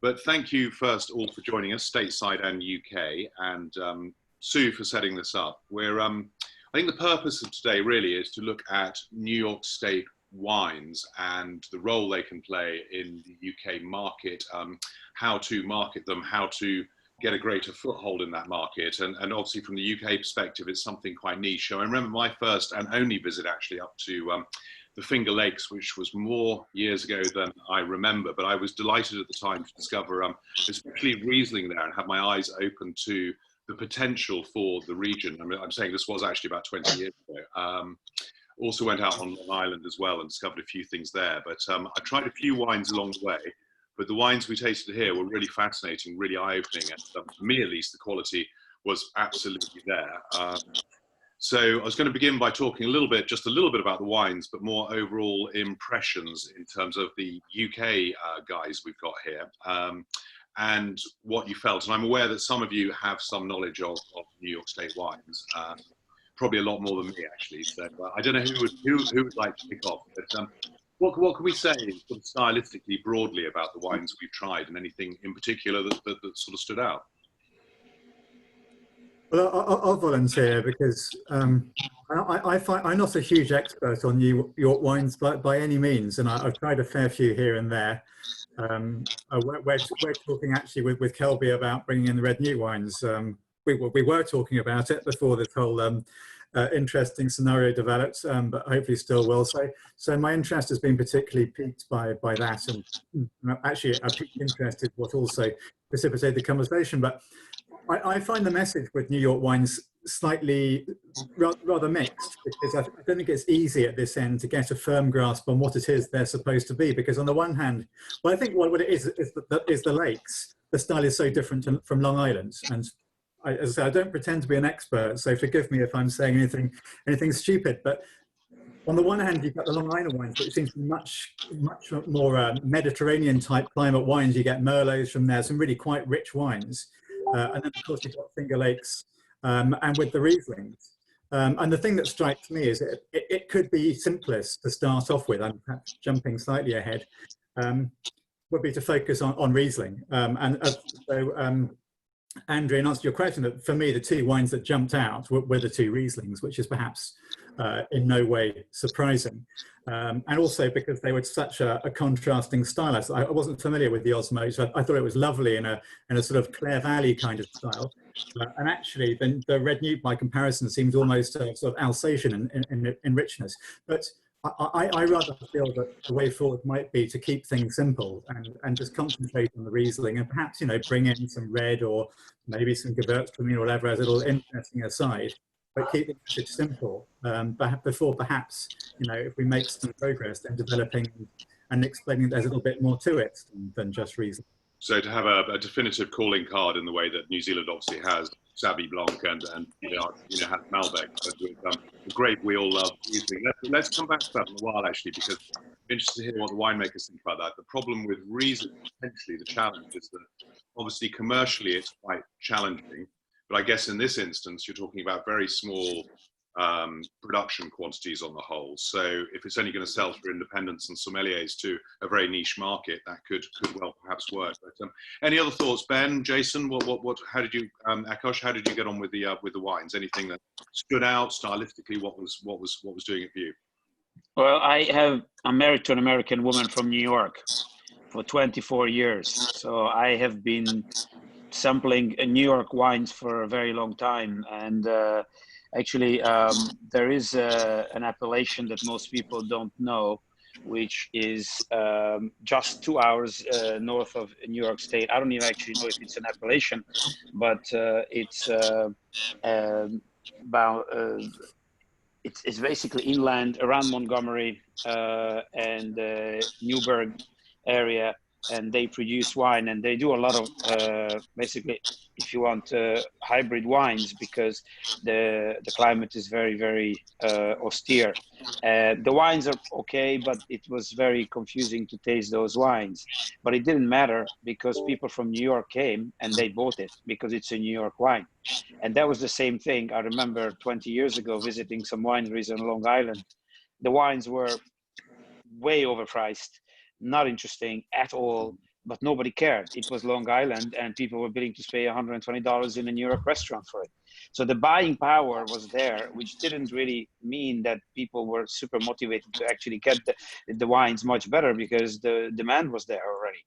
But thank you first all for joining us, stateside and UK, and Sue for setting this up. I think the purpose of today really is to look at New York State wines and the role they can play in the UK market, how to market them, how to get a greater foothold in that market. And obviously from the UK perspective, it's something quite niche. So I remember my first and only visit actually up to the Finger Lakes, which was more years ago than I remember, but I was delighted at the time to discover especially Riesling there and have my eyes open to the potential for the region. I mean, I'm saying this was actually about 20 years ago. Also went out on Long Island as well and discovered a few things there, but I tried a few wines along the way, but the wines we tasted here were really fascinating, really eye-opening, and for me at least, the quality was absolutely there. So I was going to begin by talking just a little bit about the wines, but more overall impressions in terms of the UK guys we've got here, and what you felt. And I'm aware that some of you have some knowledge of New York State wines, probably a lot more than me actually. So I don't know who would like to kick off, but what can we say sort of stylistically broadly about the wines we've tried, and anything in particular that sort of stood out? Well, I'll volunteer because I find I'm not a huge expert on New York wines by any means, and I've tried a fair few here and there. We're talking actually with Kelby about bringing in the red Newt wines. We were talking about it before this whole interesting scenario developed, but hopefully still will. So my interest has been particularly piqued by that, and actually a piqued interest is what also precipitated the conversation. But I find the message with New York wines slightly rather mixed, because I don't think it's easy at this end to get a firm grasp on what it is they're supposed to be. Because on the one hand, well, I think what it is the lakes. The style is so different from Long Island, and as I say, I don't pretend to be an expert, so forgive me if I'm saying anything stupid. But on the one hand, you've got the Long Island wines, which seems to be much more Mediterranean type climate wines. You get Merlots from there, some really quite rich wines. And then of course you've got Finger Lakes, and with the Rieslings. And the thing that strikes me is it could be simplest to start off with, and perhaps jumping slightly ahead, would be to focus on Riesling. Andrew, in answer to your question, that for me the two wines that jumped out were the two Rieslings, which is perhaps in no way surprising. And also because they were such a contrasting style. I wasn't familiar with the Osmos. I thought it was lovely in a sort of Clare Valley kind of style. And actually, the red Newt, by comparison, seems almost sort of Alsatian in richness. But I rather feel that the way forward might be to keep things simple and just concentrate on the Riesling, and perhaps, bring in some red or maybe some Gewürztraminer or whatever as a little interesting aside. But keep the message simple, before perhaps, if we make some progress, then developing and explaining there's a little bit more to it than just Riesling. So to have a definitive calling card in the way that New Zealand obviously has Sauvignon Blanc and has Malbec, the grape we all love. Let's come back to that in a while actually, because I'm interested to hear what the winemakers think about that. The problem with Riesling, potentially the challenge, is that obviously commercially it's quite challenging. But I guess in this instance, you're talking about very small production quantities on the whole. So if it's only going to sell for independents and sommeliers to a very niche market, that could well perhaps work. But any other thoughts, Ben, Jason? How did you, Akos? How did you get on with the wines? Anything that stood out stylistically? What was doing it for you? Well, I'm married to an American woman from New York for 24 years, so I have been sampling New York wines for a very long time, and actually there is an appellation that most people don't know, which is just 2 hours north of New York State. I don't even actually know if it's an appellation, but it's it's basically inland around Montgomery and Newburgh area, and they produce wine, and they do a lot of basically, if you want, hybrid wines, because the climate is very, very austere. The wines are okay, but it was very confusing to taste those wines. But it didn't matter, because people from New York came and they bought it because it's a New York wine. And that was the same thing. I remember 20 years ago visiting some wineries on Long Island. The wines were way overpriced, not interesting at all. but nobody cared. It was Long Island, and people were willing to pay $120 in a New York restaurant for it. So the buying power was there, which didn't really mean that people were super motivated to actually get the wines much better, because the demand was there already.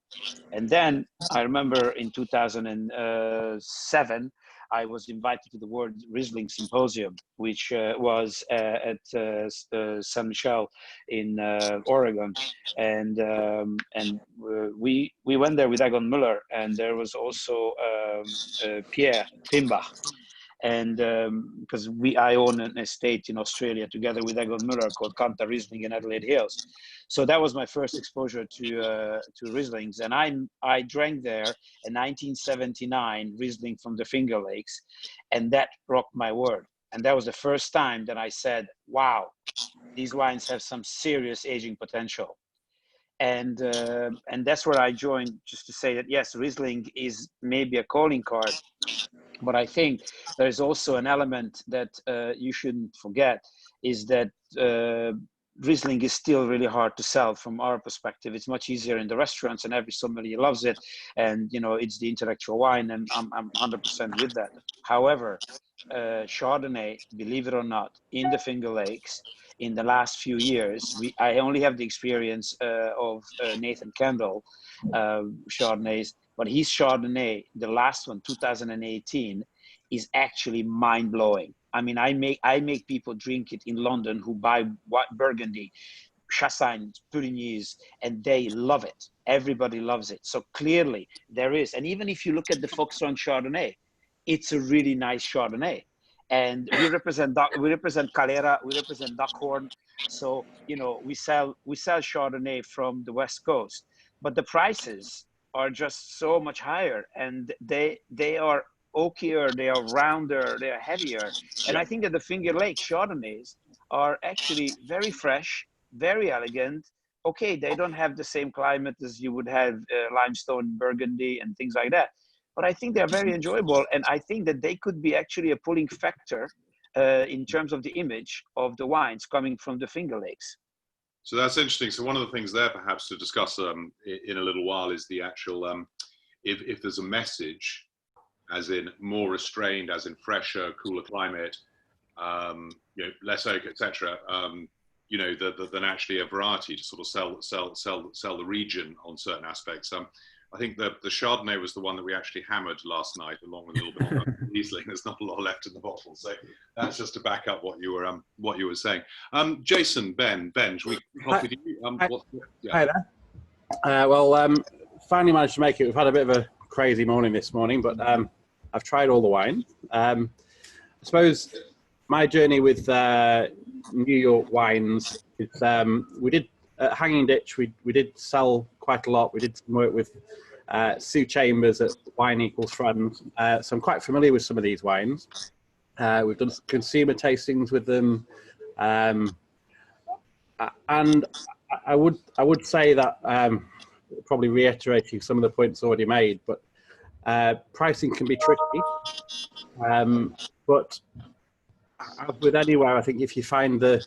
And then I remember in 2007, I was invited to the World Riesling Symposium, which was at San Michel in Oregon, and we went there with Egon Millar, and there was also Pierre Pimbach. And because I own an estate in Australia together with Egon Millar called Kanta Riesling in Adelaide Hills. So that was my first exposure to Rieslings. And I drank there a 1979 Riesling from the Finger Lakes, and that rocked my world. And that was the first time that I said, wow, these wines have some serious aging potential. And that's where I joined, just to say that, yes, Riesling is maybe a calling card, but I think there's also an element that you shouldn't forget, is that Riesling is still really hard to sell from our perspective. It's much easier in the restaurants, and every somebody loves it. And, you know, it's the intellectual wine, and I'm 100% with that. However, Chardonnay, believe it or not, in the Finger Lakes, in the last few years, I only have the experience of Nathan Kendall Chardonnays, but his Chardonnay, the last one, 2018, is actually mind-blowing. I mean, I make people drink it in London who buy Burgundy, Chassagne, Puligny's, and they love it. Everybody loves it. So clearly there is, and even if you look at the Foxrun Chardonnay, it's a really nice Chardonnay. And we represent Calera, we represent Duckhorn. So, you know, we sell Chardonnay from the West Coast, but the prices are just so much higher, and they are oakier, they are rounder, they are heavier. And I think that the Finger Lake Chardonnays are actually very fresh, very elegant. Okay, they don't have the same climate as you would have limestone Burgundy and things like that, but I think they're very enjoyable, and I think that they could be actually a pulling factor in terms of the image of the wines coming from the Finger Lakes. So that's interesting. So one of the things there perhaps to discuss in a little while is the actual, if there's a message, as in more restrained, as in fresher, cooler climate, you know, less oak, etc. You know, than actually a variety to sort of sell the region on certain aspects. I think the Chardonnay was the one that we actually hammered last night, along with a little bit of Riesling. There's not a lot left in the bottle, so that's just to back up what you were saying. Jason, Ben, should we talk with you? Hi there. Well, finally managed to make it. We've had a bit of a crazy morning this morning, but I've tried all the wine. I suppose my journey with New York wines is we did at Hanging Ditch. We did sell quite a lot. We did some work with Sue Chambers at Wine Equals Friends. So I'm quite familiar with some of these wines. We've done some consumer tastings with them, and I would say that probably reiterating some of the points already made, but pricing can be tricky. But as with anywhere, I think if you find the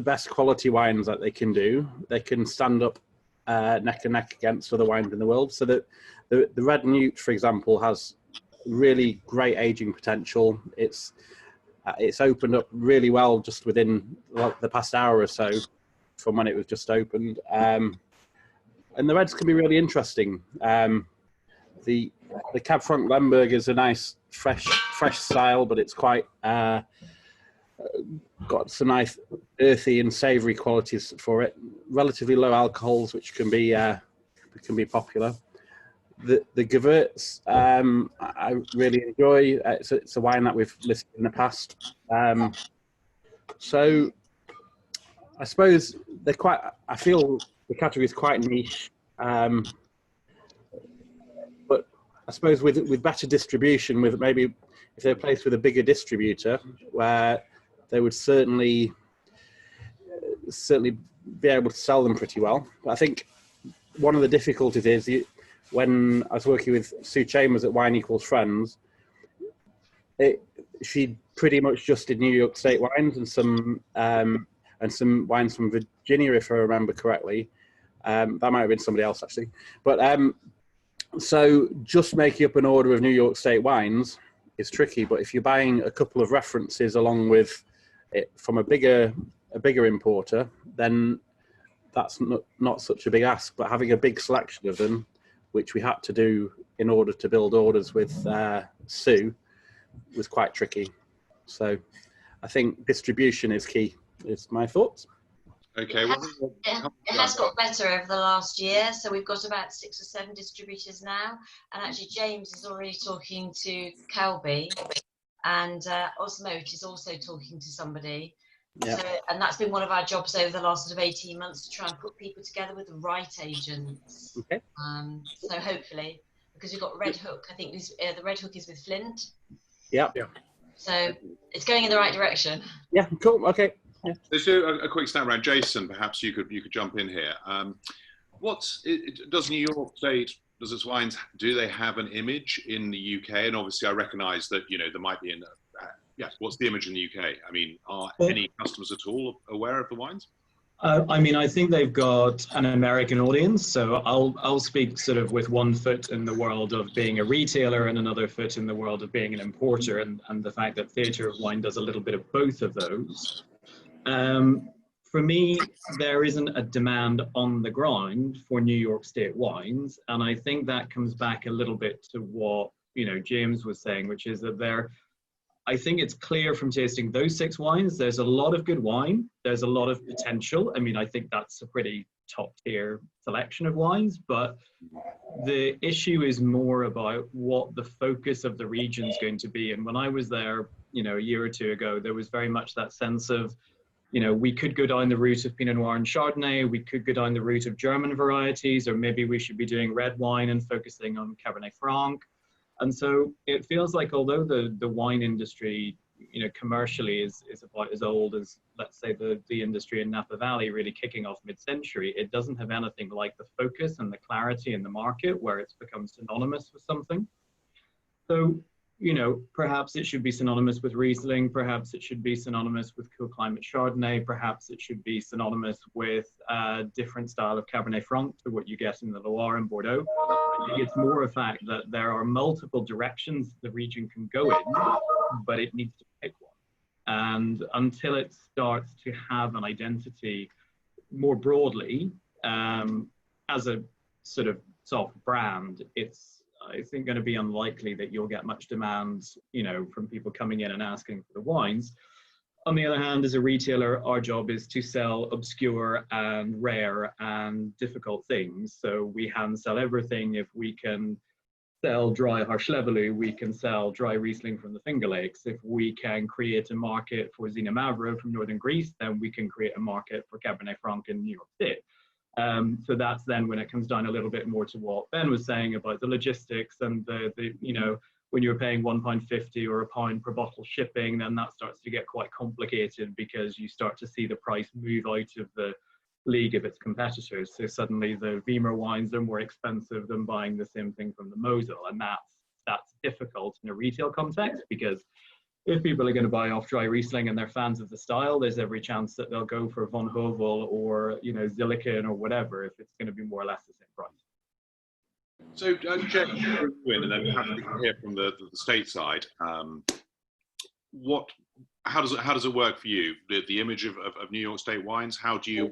best quality wines that they can do, they can stand up neck and neck against other wines in the world. So that the Red Newt, for example, has really great aging potential. It's opened up really well just within the past hour or so from when it was just opened. And the reds can be really interesting. The Cab Franc Lemberg is a nice fresh style, but it's quite got some nice earthy and savoury qualities for it. Relatively low alcohols, which can be popular. The Gewürz, I really enjoy. It's a wine that we've listed in the past. So I suppose they're quite. I feel the category is quite niche, but I suppose with better distribution, with maybe if they're placed with a bigger distributor, where they would certainly be able to sell them pretty well. But I think one of the difficulties is when I was working with Sue Chambers at Wine Equals Friends, she pretty much just did New York State wines and some, and and some wines from Virginia, if I remember correctly. That might have been somebody else actually. But so just making up an order of New York State wines is tricky. But if you're buying a couple of references along with it from a bigger importer, then that's not such a big ask. But having a big selection of them, which we had to do in order to build orders with Sue, was quite tricky. So I think distribution is key, is my thoughts. Okay. It has got better over the last year. So we've got about 6 or 7 distributors now. And actually James is already talking to Kelby, and Osmote is also talking to somebody. Yeah. So, and that's been one of our jobs over the last sort of 18 months, to try and put people together with the right agents. Okay. So hopefully, because we've got Red Hook, I think the Red Hook is with Flint. Yeah. So it's going in the right direction. Yeah, cool, okay. Yeah. Let's do a quick snap round. Jason, perhaps you could jump in here. Does New York State, does its wines, do they have an image in the UK? And obviously I recognise that, you know, there might be what's the image in the UK? I mean, are any customers at all aware of the wines? I mean, I think they've got an American audience, so I'll speak sort of with one foot in the world of being a retailer and another foot in the world of being an importer, and the fact that Theatre of Wine does a little bit of both of those. For me, there isn't a demand on the ground for New York State wines, and I think that comes back a little bit to what, you know, James was saying, which is that I think it's clear from tasting those 6 wines, there's a lot of good wine, there's a lot of potential. I mean, I think that's a pretty top tier selection of wines, but the issue is more about what the focus of the region is going to be. And when I was there, you know, a year or 2 ago, there was very much that sense of, you know, we could go down the route of Pinot Noir and Chardonnay, we could go down the route of German varieties, or maybe we should be doing red wine and focusing on Cabernet Franc. And so it feels like, although the wine industry, you know, commercially is about as old as, let's say, the industry in Napa Valley really kicking off mid-century, it doesn't have anything like the focus and the clarity in the market where it's become synonymous with something. So, you know, perhaps it should be synonymous with Riesling, perhaps it should be synonymous with cool climate Chardonnay, perhaps it should be synonymous with a different style of Cabernet Franc to what you get in the Loire and Bordeaux. I think it's more a fact that there are multiple directions the region can go in, but it needs to pick one. And until it starts to have an identity more broadly, as a sort of soft brand, it's, I think, going to be unlikely that you'll get much demand, you know, from people coming in and asking for the wines. On the other hand, as a retailer, our job is to sell obscure and rare and difficult things. So we hand sell everything. If we can sell dry Harschlevelu, we can sell dry Riesling from the Finger Lakes. If we can create a market for Zina Mavro from Northern Greece, then we can create a market for Cabernet Franc in New York State. So that's then when it comes down a little bit more to what Ben was saying about the logistics and the you know, when you're paying £1.50 or £1 per bottle shipping, then that starts to get quite complicated because you start to see the price move out of the league of its competitors. So suddenly the Wiemer wines are more expensive than buying the same thing from the Mosel, and that's difficult in a retail context, because if people are going to buy off dry Riesling and they're fans of the style, there's every chance that they'll go for Von Hovel or, you know, Zilliken or whatever, if it's going to be more or less the same price. So, Jeff, and then perhaps we can hear from the state side. How does it work for you? The image of New York State wines. How do you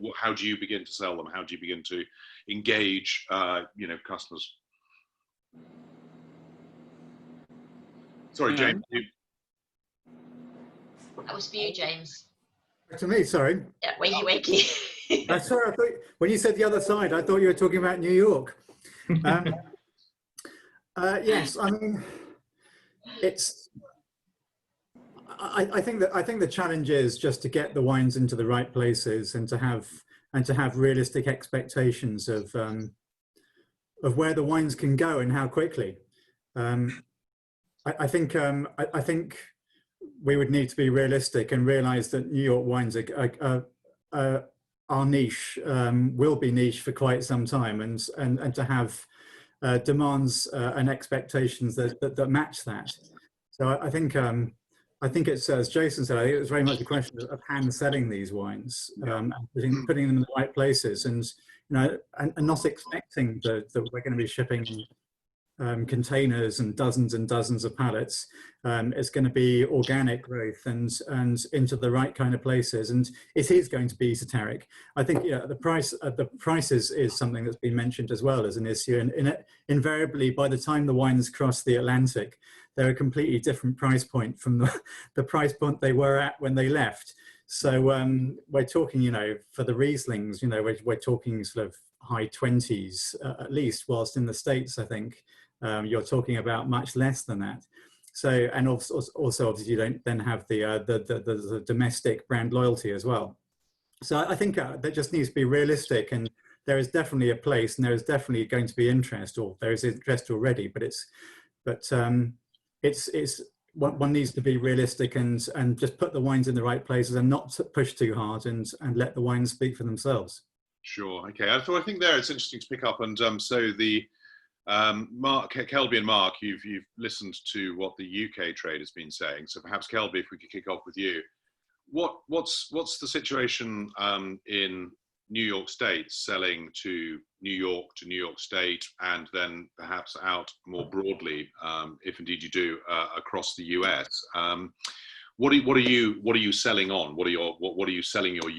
begin to sell them? How do you begin to engage, you know, customers? Sorry, James. That was for you, James. To me, sorry. Yeah, wakey. Sorry, I thought, when you said the other side, I thought you were talking about New York. Yes, I mean, I think the challenge is just to get the wines into the right places and to have realistic expectations of where the wines can go and how quickly. I think we would need to be realistic and realize that New York wines are niche, will be niche for quite some time, and to have demands and expectations that match that. So I think I think it's, as Jason said, I think it was very much a question of hand selling these wines, and putting them in the right places, and and not expecting that we're going to be shipping containers and dozens of pallets. It's going to be organic growth and into the right kind of places, and it is going to be esoteric. I think the price is something that's been mentioned as well as an issue, and invariably by the time the wines cross the Atlantic, they're a completely different price point from the price point they were at when they left. So we're talking, for the Rieslings, we're talking sort of high 20s at least, whilst in the States, I think, you're talking about much less than that. So, and also obviously you don't then have the domestic brand loyalty as well. So I think that just needs to be realistic, and there is definitely a place, and there is definitely going to be interest, or there is interest already, but one needs to be realistic and just put the wines in the right places and not push too hard, and let the wines speak for themselves. Sure. Okay. I think there it's interesting to pick up, and so the Mark, Kelby and Mark, you've listened to what the UK trade has been saying. So perhaps Kelby, if we could kick off with you, what's the situation in New York State selling to New York State, and then perhaps out more broadly, if indeed you do, across the US? What are you selling on? What are you selling your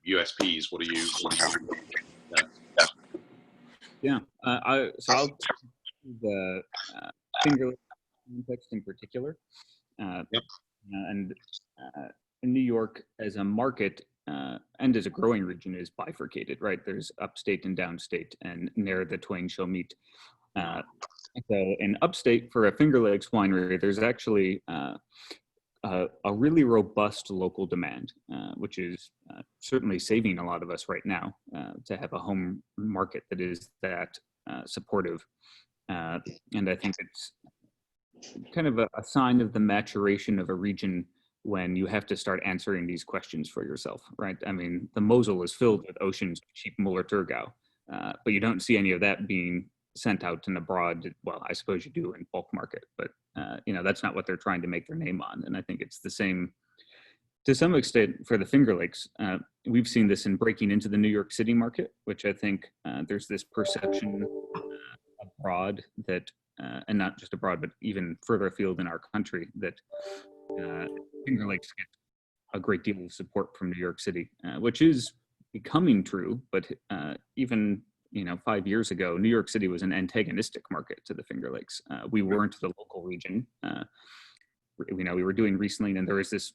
USPs? What are you? Yeah, so I'll the Finger Lakes context in particular, and New York as a market and as a growing region is bifurcated, right? There's upstate and downstate, and ne'er the twain shall meet. So in upstate, for a Finger Lakes winery, there's actually a really robust local demand, which is certainly saving a lot of us right now to have a home market that is that supportive. And I think it's kind of a sign of the maturation of a region when you have to start answering these questions for yourself, right? I mean, the Mosel is filled with oceans of cheap Millar Thurgau, but you don't see any of that being sent out in abroad. Well, I suppose you do in bulk market, but that's not what they're trying to make their name on. And I think it's the same to some extent for the Finger Lakes. We've seen this in breaking into the New York City market, which I think there's this perception abroad that, and not just abroad, but even further afield in our country, that Finger Lakes get a great deal of support from New York City, which is becoming true. But even 5 years ago, New York City was an antagonistic market to the Finger Lakes. We weren't the local region. We were doing Riesling, and there was this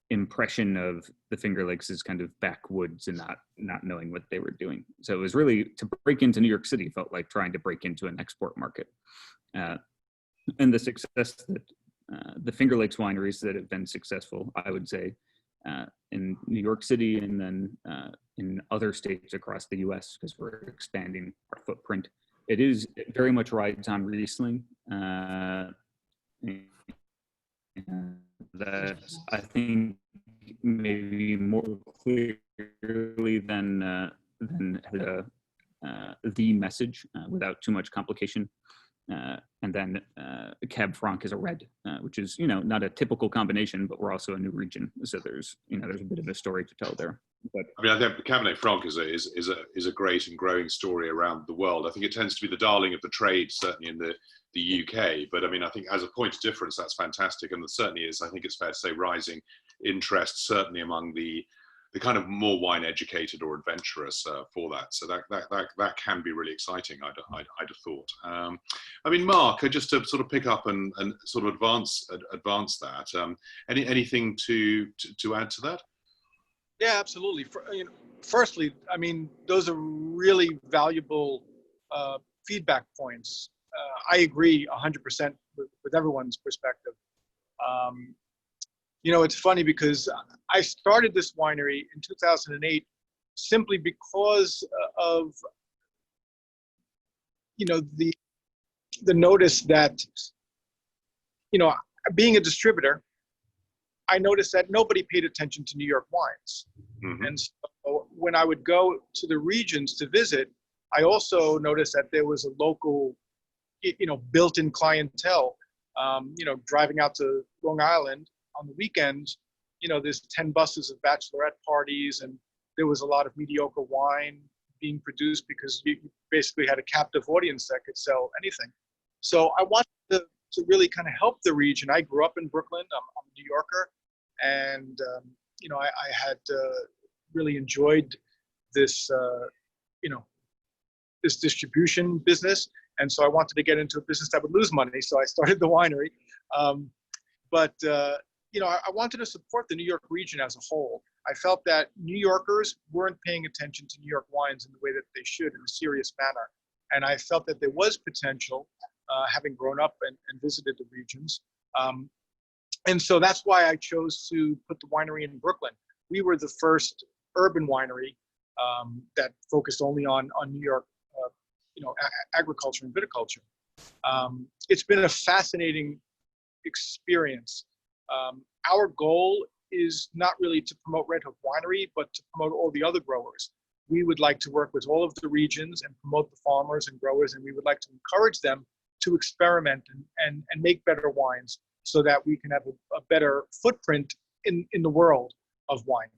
impression of the Finger Lakes as kind of backwoods and not knowing what they were doing. So it was really, to break into New York City felt like trying to break into an export market. And the success that the Finger Lakes wineries that have been successful, I would say, in New York City and then in other states across the US, because we're expanding our footprint, it very much rides on Riesling. That I think maybe more clearly than the message without too much complication. And then Cab Franc is a red, which is not a typical combination, but we're also a new region, so there's a bit of a story to tell there. But I mean, I think Cabernet Franc is a great and growing story around the world. I think it tends to be the darling of the trade, certainly in the UK. But I mean, I think as a point of difference, that's fantastic, and there certainly is, I think it's fair to say, rising interest certainly among the kind of more wine educated or adventurous for that. So that can be really exciting, I'd have thought. I mean, Mark, just to sort of pick up and sort of advance that, anything to add to that? Yeah, absolutely. Firstly, I mean, those are really valuable feedback points. I agree 100% with everyone's perspective. It's funny because I started this winery in 2008 simply because of, the notice that, being a distributor, I noticed that nobody paid attention to New York wines. Mm-hmm. And so when I would go to the regions to visit, I also noticed that there was a local, built-in clientele You know, driving out to Long Island on the weekends, you know, there's 10 buses of bachelorette parties, and there was a lot of mediocre wine being produced because you basically had a captive audience that could sell anything. So I wanted to really kind of help the region. I grew up in Brooklyn. I'm a New Yorker, and you know, I had really enjoyed this, you know, this distribution business, and so I wanted to get into a business that would lose money. So I started the winery, but you know, I wanted to support the New York region as a whole. I felt that New Yorkers weren't paying attention to New York wines in the way that they should, in a serious manner, and I felt that there was potential, having grown up and visited the regions. And so that's why I chose to put the winery in Brooklyn. We were the first urban winery that focused only on New York, you know, agriculture and viticulture. It's been a fascinating experience. Our goal is not really to promote Red Hook Winery, but to promote all the other growers. We would like to work with all of the regions and promote the farmers and growers, and we would like to encourage them to experiment and make better wines so that we can have a better footprint in the world of wine.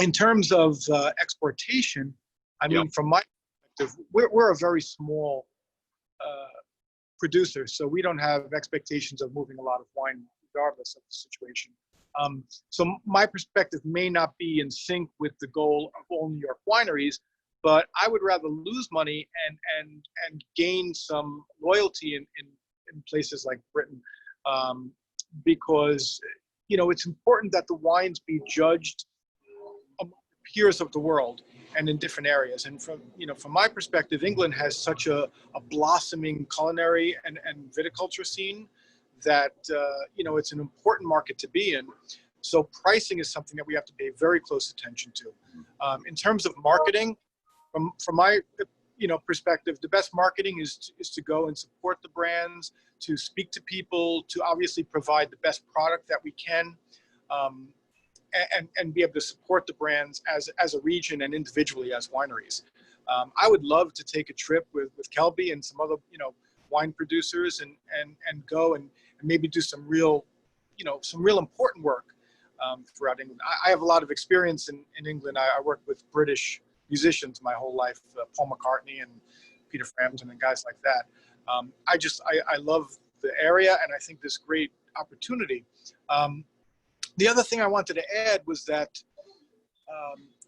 In terms of exportation, I mean, from my perspective, we're a very small producer, so we don't have expectations of moving a lot of wine regardless of the situation. So my perspective may not be in sync with the goal of all New York wineries, but I would rather lose money and gain some loyalty in places like Britain, because, you know, it's important that the wines be judged among the peers of the world and in different areas. And from my perspective, England has such a blossoming culinary and viticulture scene that, you know, it's an important market to be in. So pricing is something that we have to pay very close attention to. In terms of marketing, from my perspective, the best marketing is to go and support the brands, to speak to people, to obviously provide the best product that we can, and be able to support the brands as a region and individually as wineries. I would love to take a trip with Kelby and some other wine producers and go and maybe do some real important work throughout England. I have a lot of experience in England. I worked with British musicians my whole life, Paul McCartney and Peter Frampton and guys like that. I love the area, and I think this great opportunity. The other thing I wanted to add was that,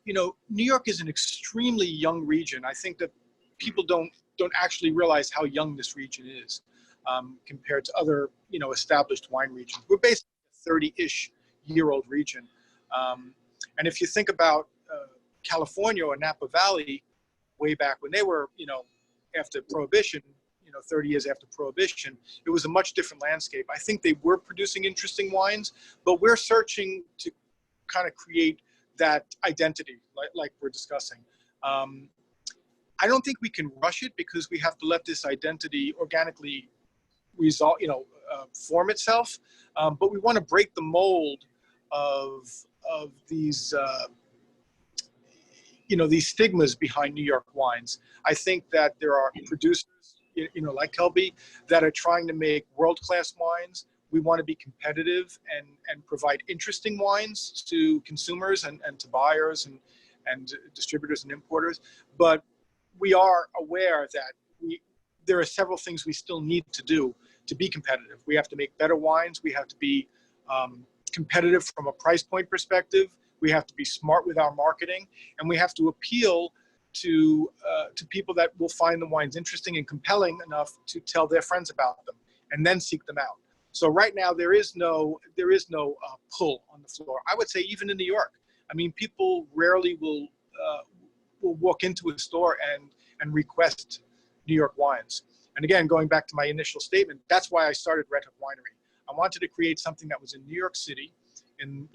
New York is an extremely young region. I think that people don't actually realize how young this region is compared to other, established wine regions. We're basically a 30-ish year old region. And if you think about California or Napa Valley, way back when they were, after Prohibition, 30 years after Prohibition, it was a much different landscape. I think they were producing interesting wines, but we're searching to kind of create that identity, like we're discussing. I don't think we can rush it because we have to let this identity organically resolve, form itself. But we want to break the mold of these, these stigmas behind New York wines. I think that there are producers, like Kelby, that are trying to make world-class wines. We want to be competitive and provide interesting wines to consumers and to buyers and distributors and importers. But we are aware that there are several things we still need to do to be competitive. We have to make better wines. We have to be competitive from a price point perspective. We have to be smart with our marketing, and we have to appeal to people that will find the wines interesting and compelling enough to tell their friends about them and then seek them out. So right now there is no pull on the floor. I would say even in New York, I mean, people rarely will walk into a store and request New York wines. And again, going back to my initial statement, that's why I started Red Hook Winery. I wanted to create something that was in New York City, in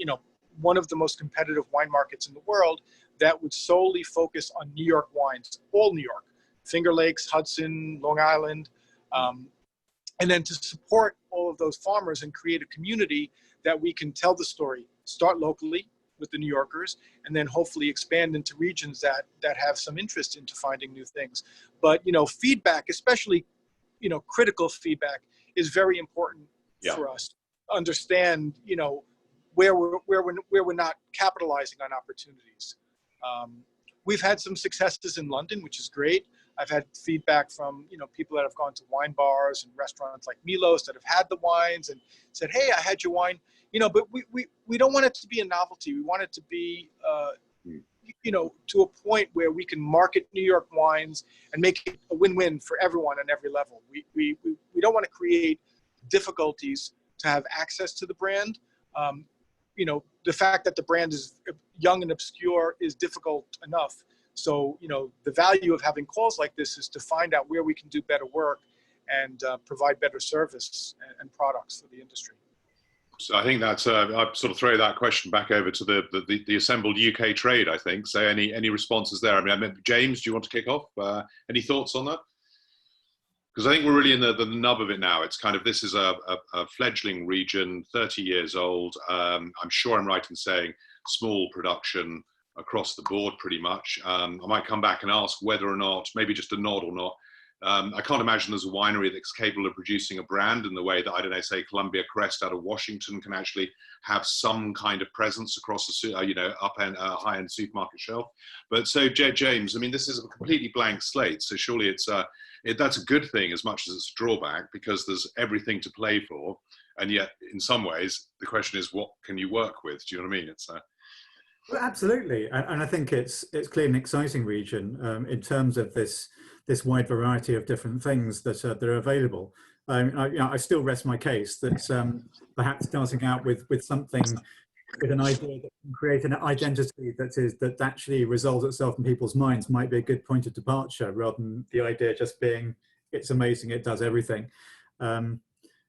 one of the most competitive wine markets in the world, that would solely focus on New York wines, all New York, Finger Lakes, Hudson, Long Island, and then to support all of those farmers and create a community that we can tell the story, start locally with the New Yorkers, and then hopefully expand into regions that have some interest into finding new things. But, feedback, especially, critical feedback, is very important for us to understand, you know, where we're not capitalizing on opportunities. We've had some successes in London, which is great. I've had feedback from, you know, people that have gone to wine bars and restaurants like Milos that have had the wines and said, hey, I had your wine, you know, but we don't want it to be a novelty. We want it to be, you know, to a point where we can market New York wines and make it a win-win for everyone on every level. We don't want to create difficulties to have access to the brand. You know, the fact that the brand is young and obscure is difficult enough. So, you know, the value of having calls like this is to find out where we can do better work and provide better service and products for the industry. So I think that's, I'll sort of throw that question back over to the assembled UK trade, I think. So any responses there? I mean, James, do you want to kick off? Any thoughts on that? Because I think we're really in the nub of it now. It's kind of, this is a fledgling region, 30 years old. I'm sure I'm right in saying small production across the board pretty much. I might come back and ask whether or not, maybe just a nod or not. I can't imagine there's a winery that's capable of producing a brand in the way that, I don't know, say Columbia Crest out of Washington can actually have some kind of presence across the, you know, high-end supermarket shelf. But so, James, I mean, this is a completely blank slate. So surely it's that's a good thing as much as it's a drawback, because there's everything to play for. And yet, in some ways, the question is, what can you work with? Do you know what I mean? It's Well, absolutely, and I think it's clearly an exciting region in terms of this wide variety of different things that are available. You know, I still rest my case that perhaps starting out with something, with an idea that can create an identity that actually resolves itself in people's minds might be a good point of departure, rather than the idea just being it's amazing, it does everything.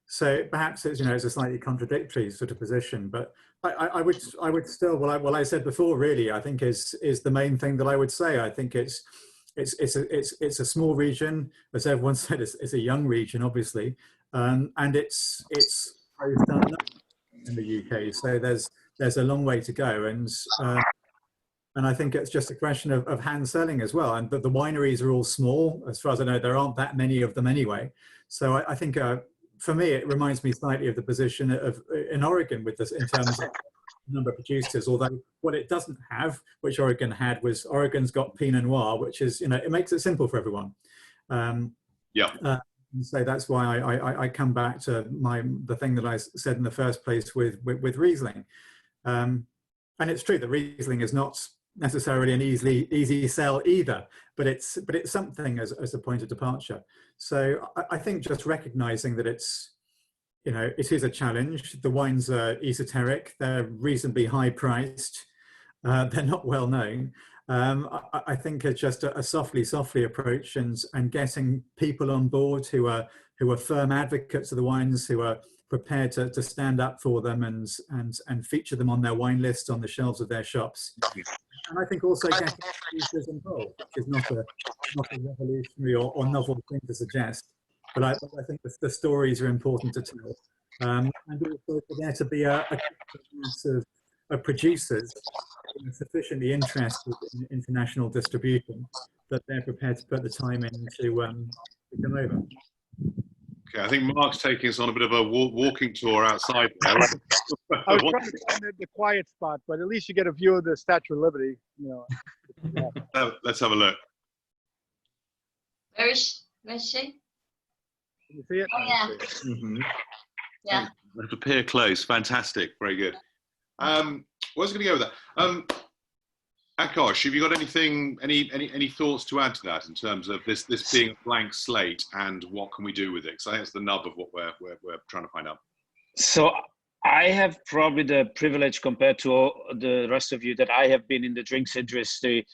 So perhaps it's, you know, it's a slightly contradictory sort of position, but I would still, what I said before really, I think is the main thing that I would say. I think it's a small region, as everyone said. It's a young region, obviously, and it's done in the UK. So there's a long way to go, and I think it's just a question of hand selling as well. And the wineries are all small, as far as I know. There aren't that many of them anyway. So I think for me, it reminds me slightly of the position in Oregon with this in terms of number of producers, although what it doesn't have, which Oregon had, was Oregon's got Pinot Noir, which is, you know, it makes it simple for everyone. So that's why I come back to the thing that I said in the first place with Riesling. And it's true that Riesling is not necessarily an easy sell either, but it's something as a point of departure. So I think just recognizing that it's, you know, it is a challenge. The wines are esoteric, they're reasonably high priced, they're not well known. I think it's just a softly approach, and getting people on board who are firm advocates of the wines, who are prepared to stand up for them and feature them on their wine list on the shelves of their shops. And I think also getting producers involved, which is not a revolutionary or novel thing to suggest, but I think the stories are important to tell. And also for there to be a mass of producers sufficiently interested in international distribution that they're prepared to put the time in to come over. Okay, I think Mark's taking us on a bit of a walking tour outside there. I was trying to find the quiet spot, but at least you get a view of the Statue of Liberty. You know. Let's have a look. Where's she? Can you see it? Oh, yeah. Mm-hmm. Yeah. We have to peer close. Fantastic. Very good. Where was I going to go with that? Akash, have you got anything, any thoughts to add to that in terms of this being a blank slate and what can we do with it? Because I think that's the nub of what we're trying to find out. So I have probably the privilege compared to all the rest of you that I have been in the drinks industry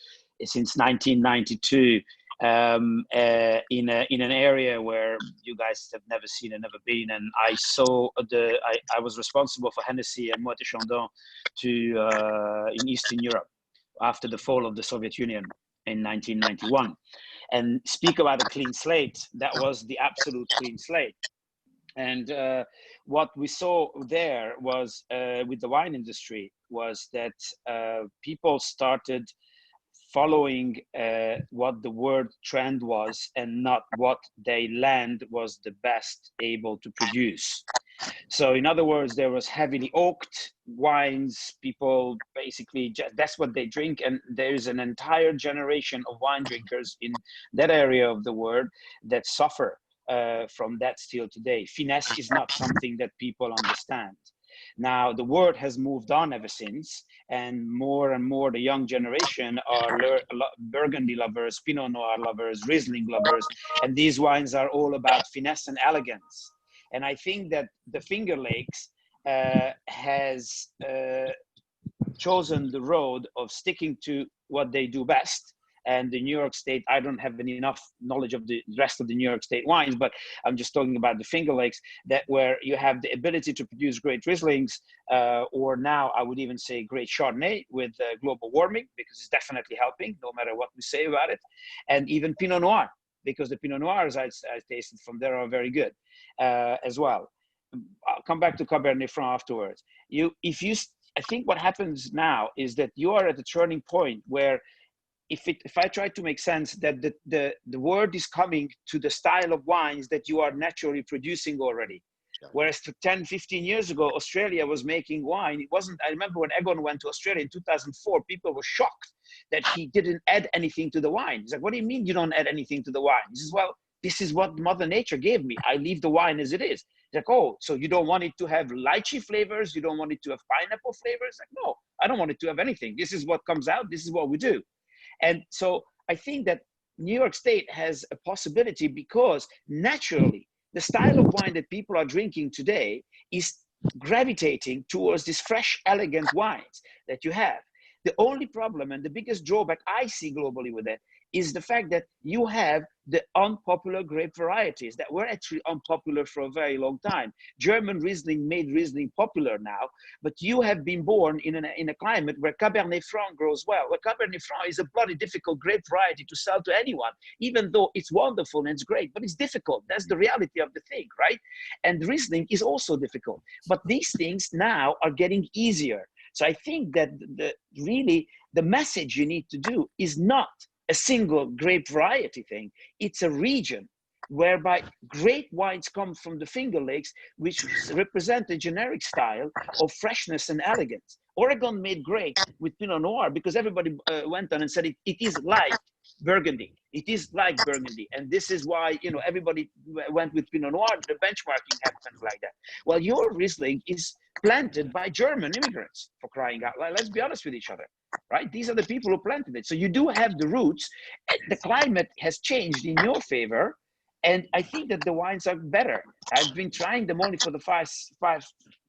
since 1992 in an area where you guys have never seen and never been. And I saw I was responsible for Hennessy and Moët & Chandon in Eastern Europe after the fall of the Soviet Union in 1991. And speak about a clean slate, that was the absolute clean slate. And what we saw there was with the wine industry was that people started following what the world trend was and not what their land was the best able to produce. So in other words, there was heavily oaked wines. People basically that's what they drink, and there is an entire generation of wine drinkers in that area of the world that suffer from that still today. Finesse is not something that people understand. Now the world has moved on ever since, and more the young generation are Burgundy lovers, Pinot Noir lovers, Riesling lovers, and these wines are all about finesse and elegance. And I think that the Finger Lakes has chosen the road of sticking to what they do best. And the New York State, I don't have enough knowledge of the rest of the New York State wines, but I'm just talking about the Finger Lakes, that where you have the ability to produce great Rieslings, or now I would even say great Chardonnay with global warming, because it's definitely helping, no matter what we say about it, and even Pinot Noir, because the Pinot Noirs I tasted from there are very good as well. I'll come back to Cabernet Franc afterwards. I think what happens now is that you are at a turning point where if I try to make sense that the word is coming to the style of wines that you are naturally producing already. Whereas 10, 15 years ago, Australia was making wine. It wasn't, I remember when Egon went to Australia in 2004, people were shocked that he didn't add anything to the wine. He's like, what do you mean you don't add anything to the wine? He says, well, this is what Mother Nature gave me. I leave the wine as it is. He's like, oh, so you don't want it to have lychee flavors? You don't want it to have pineapple flavors? Like, no, I don't want it to have anything. This is what comes out. This is what we do. And so I think that New York State has a possibility because naturally the style of wine that people are drinking today is gravitating towards these fresh, elegant wines that you have. The only problem and the biggest drawback I see globally with it is the fact that you have the unpopular grape varieties that were actually unpopular for a very long time. German Riesling made Riesling popular now, but you have been born in a climate where Cabernet Franc grows well. Well, Cabernet Franc is a bloody difficult grape variety to sell to anyone, even though it's wonderful and it's great, but it's difficult. That's the reality of the thing, right? And Riesling is also difficult, but these things now are getting easier. So I think that really the message you need to do is not a single grape variety thing. It's a region whereby great wines come from the Finger Lakes, which represent a generic style of freshness and elegance. Oregon made great with Pinot Noir because everybody went on and said it is like Burgundy. It is like Burgundy. And this is why, you know, everybody went with Pinot Noir. The benchmarking happens like that. Well, your Riesling is planted by German immigrants, for crying out loud. Let's be honest with each other, right? These are the people who planted it. So you do have the roots. The climate has changed in your favor. And I think that the wines are better. I've been trying them only for the past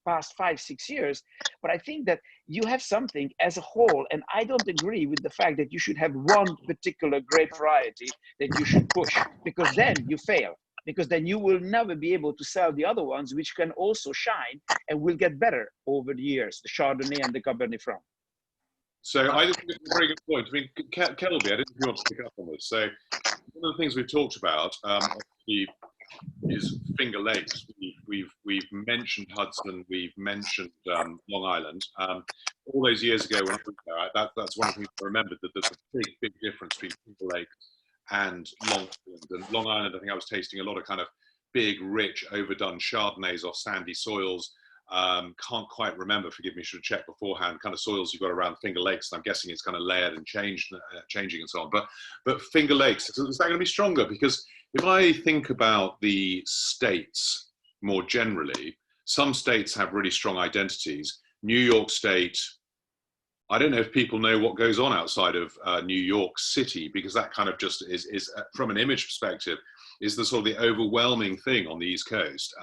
5-6 years, but I think that you have something as a whole, and I don't agree with the fact that you should have one particular grape variety that you should push, because then you fail, because then you will never be able to sell the other ones, which can also shine and will get better over the years, the Chardonnay and the Cabernet Franc. So I think it's a very good point. I mean, Kelby, I didn't know if you want to pick up on this. So one of the things we've talked about is Finger Lakes. We've mentioned Hudson, we've mentioned Long Island. All those years ago when I was there, that's one of the things I remembered, that there's a big difference between Finger Lakes and Long Island. And Long Island, I think I was tasting a lot of kind of big, rich, overdone Chardonnays off sandy soils. Can't quite remember, forgive me, should have checked beforehand, kind of soils you've got around Finger Lakes. And I'm guessing it's kind of layered and changing and so on. But Finger Lakes, is that going to be stronger? Because if I think about the states more generally, some states have really strong identities. New York State, I don't know if people know what goes on outside of New York City, because that kind of just is from an image perspective, is the sort of the overwhelming thing on the East Coast.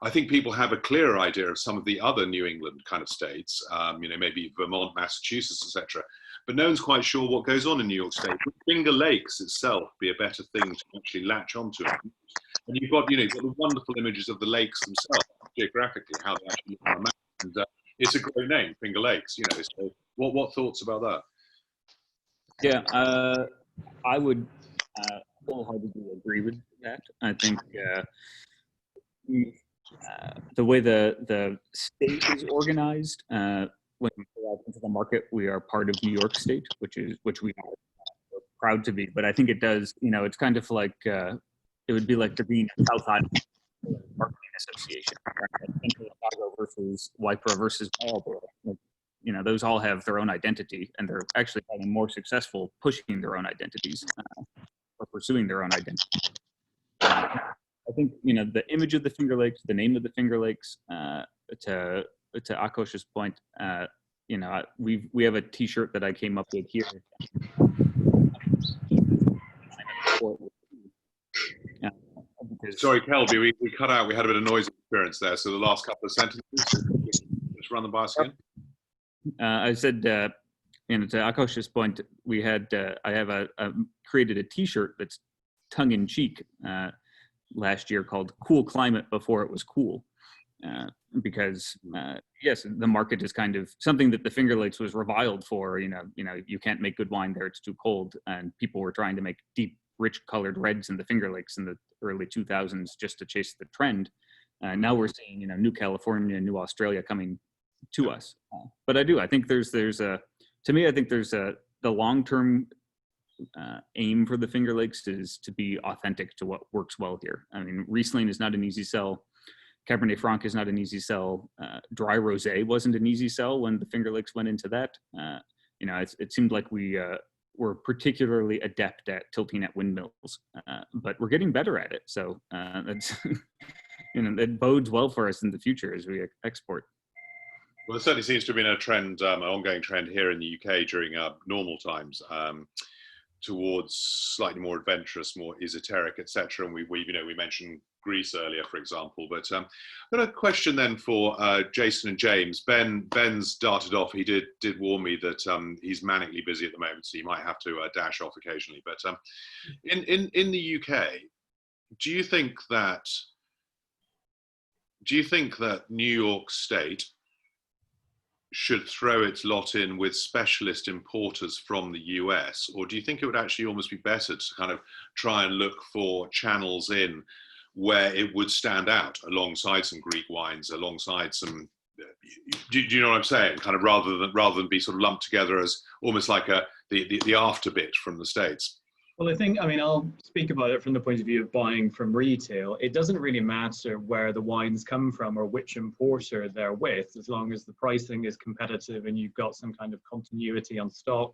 I think people have a clearer idea of some of the other New England kind of states, you know, maybe Vermont, Massachusetts, etc. But no one's quite sure what goes on in New York State. Would Finger Lakes itself be a better thing to actually latch onto? And you've got, you know, you've got the wonderful images of the lakes themselves, geographically, how they actually look on a map. And it's a great name, Finger Lakes, you know. So what thoughts about that? Yeah, I would wholeheartedly agree with that. I think the way the state is organized when we go out into the market, we are part of New York State, which we are proud to be. But I think it does, it's kind of like it would be like the being South Island Marketing Association, right? Central Chicago versus Wypro versus Marlboro. Those all have their own identity, and they're actually having more successful pushing their own identities or pursuing their own identity. I think the image of the Finger Lakes, the name of the Finger Lakes. To Akosh's point, we have a T-shirt that I came up with here. Sorry, Kelby, we cut out. We had a bit of noise interference there. So the last couple of sentences, just run them by us again. I said, to Akosh's point, we had I have created a T-shirt that's tongue-in-cheek last year called "Cool Climate Before It Was Cool," because yes, the market is kind of something that the Finger Lakes was reviled for. You can't make good wine there; it's too cold, and people were trying to make deep, rich colored reds in the Finger Lakes in the early 2000s just to chase the trend. Now we're seeing New California, New Australia coming to us. But I think there's the long-term aim for the Finger Lakes is to be authentic to what works well here. I mean, Riesling is not an easy sell. Cabernet Franc is not an easy sell. Dry Rosé wasn't an easy sell when the Finger Lakes went into that. It seemed like we were particularly adept at tilting at windmills, but we're getting better at it. So that's it bodes well for us in the future as we export. Well, there certainly seems to have been a trend, an ongoing trend here in the UK during normal times, towards slightly more adventurous, more esoteric, etc. And we mentioned Greece earlier, for example. But I've got a question then for Jason and James. Ben's darted off. He did warn me that he's manically busy at the moment, so he might have to dash off occasionally. But in the UK, do you think that New York State should throw its lot in with specialist importers from the US, or do you think it would actually almost be better to kind of try and look for channels in where it would stand out alongside some Greek wines, alongside some, do you know what I'm saying? Kind of rather than be sort of lumped together as almost like the after bit from the States. Well, I'll speak about it from the point of view of buying from retail. It doesn't really matter where the wines come from or which importer they're with, as long as the pricing is competitive and you've got some kind of continuity on stock.